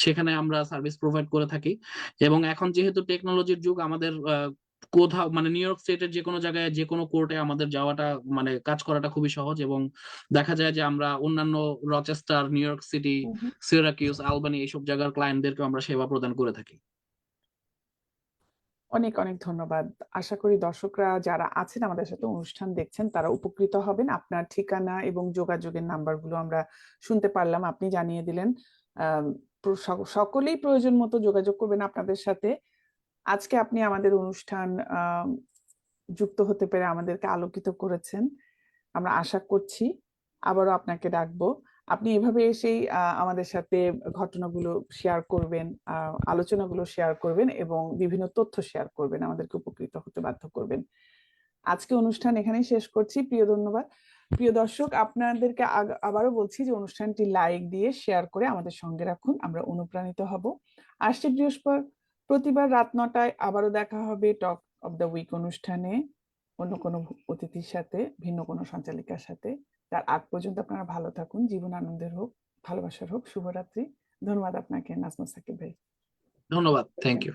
সেখানে আমরা সার্ভিস প্রোভাইড করে থাকি। এবং এখন যেহেতু টেকনোলজির যুগ, আমাদের কোথাও মানে নিউ ইয়র্ক স্টেটের যে কোনো জায়গায় যে কোনো কোর্টে আমাদের যাওয়াটা মানে কাজ করাটা খুবই সহজ। এবং দেখা যায় যে আমরা অন্যান্য রচেস্টার, নিউ ইয়র্ক সিটি, হুম হুম। সিরাকিউস, আলবানি এইসব জায়গার ক্লায়েন্টদেরকে আমরা সেবা প্রদান করে থাকি। অনেক অনেক ধন্যবাদ। আশা করি দর্শকরা যারা আছেন আমাদের সাথে অনুষ্ঠান দেখছেন তারা উপকৃত হবেন। আপনার ঠিকানা এবং যোগাযোগের নাম্বারগুলো আমরা শুনতে পারলাম, আপনি জানিয়ে দিলেন। আম, সকলেই প্রয়োজন মতো যোগাযোগ করবেন আপনাদের সাথে। আজকে আপনি আমাদের অনুষ্ঠান যুক্ত হতে পেরে আমাদেরকে আলোকিত করেছেন। আমরা আশা করছি আবারও আপনাকে ডাকবো। আপনি এভাবে এসেই আমাদের সাথে ঘটনাগুলো শেয়ার করবেন, আলোচনাগুলো শেয়ার করবেন এবং বিভিন্ন তথ্য শেয়ার করবেন, আমাদেরকে উপকৃত হতে বাধ্য করবেন। আজকে অনুষ্ঠান এখানেই শেষ করছি। ধন্যবাদ প্রিয় দর্শক, আপনাদেরকে আবারও বলছি যে অনুষ্ঠানটি লাইক দিয়ে শেয়ার করে আমাদের সঙ্গে রাখুন, আমরা অনুপ্রাণিত হব। আসছে প্রতিবার রাত 9টায় আবারও দেখা হবে টক অফ দ্য উইক অনুষ্ঠানে, অন্য কোনো অতিথির সাথে, ভিন্ন কোনো সঞ্চালিকার সাথে। তার আগ পর্যন্ত আপনারা ভালো থাকুন, জীবন আনন্দের হোক, ভালোবাসার হোক। শুভরাত্রি। ধন্যবাদ আপনাকে নাজমুল সাকিব ভাই। ধন্যবাদ, থ্যাংক ইউ।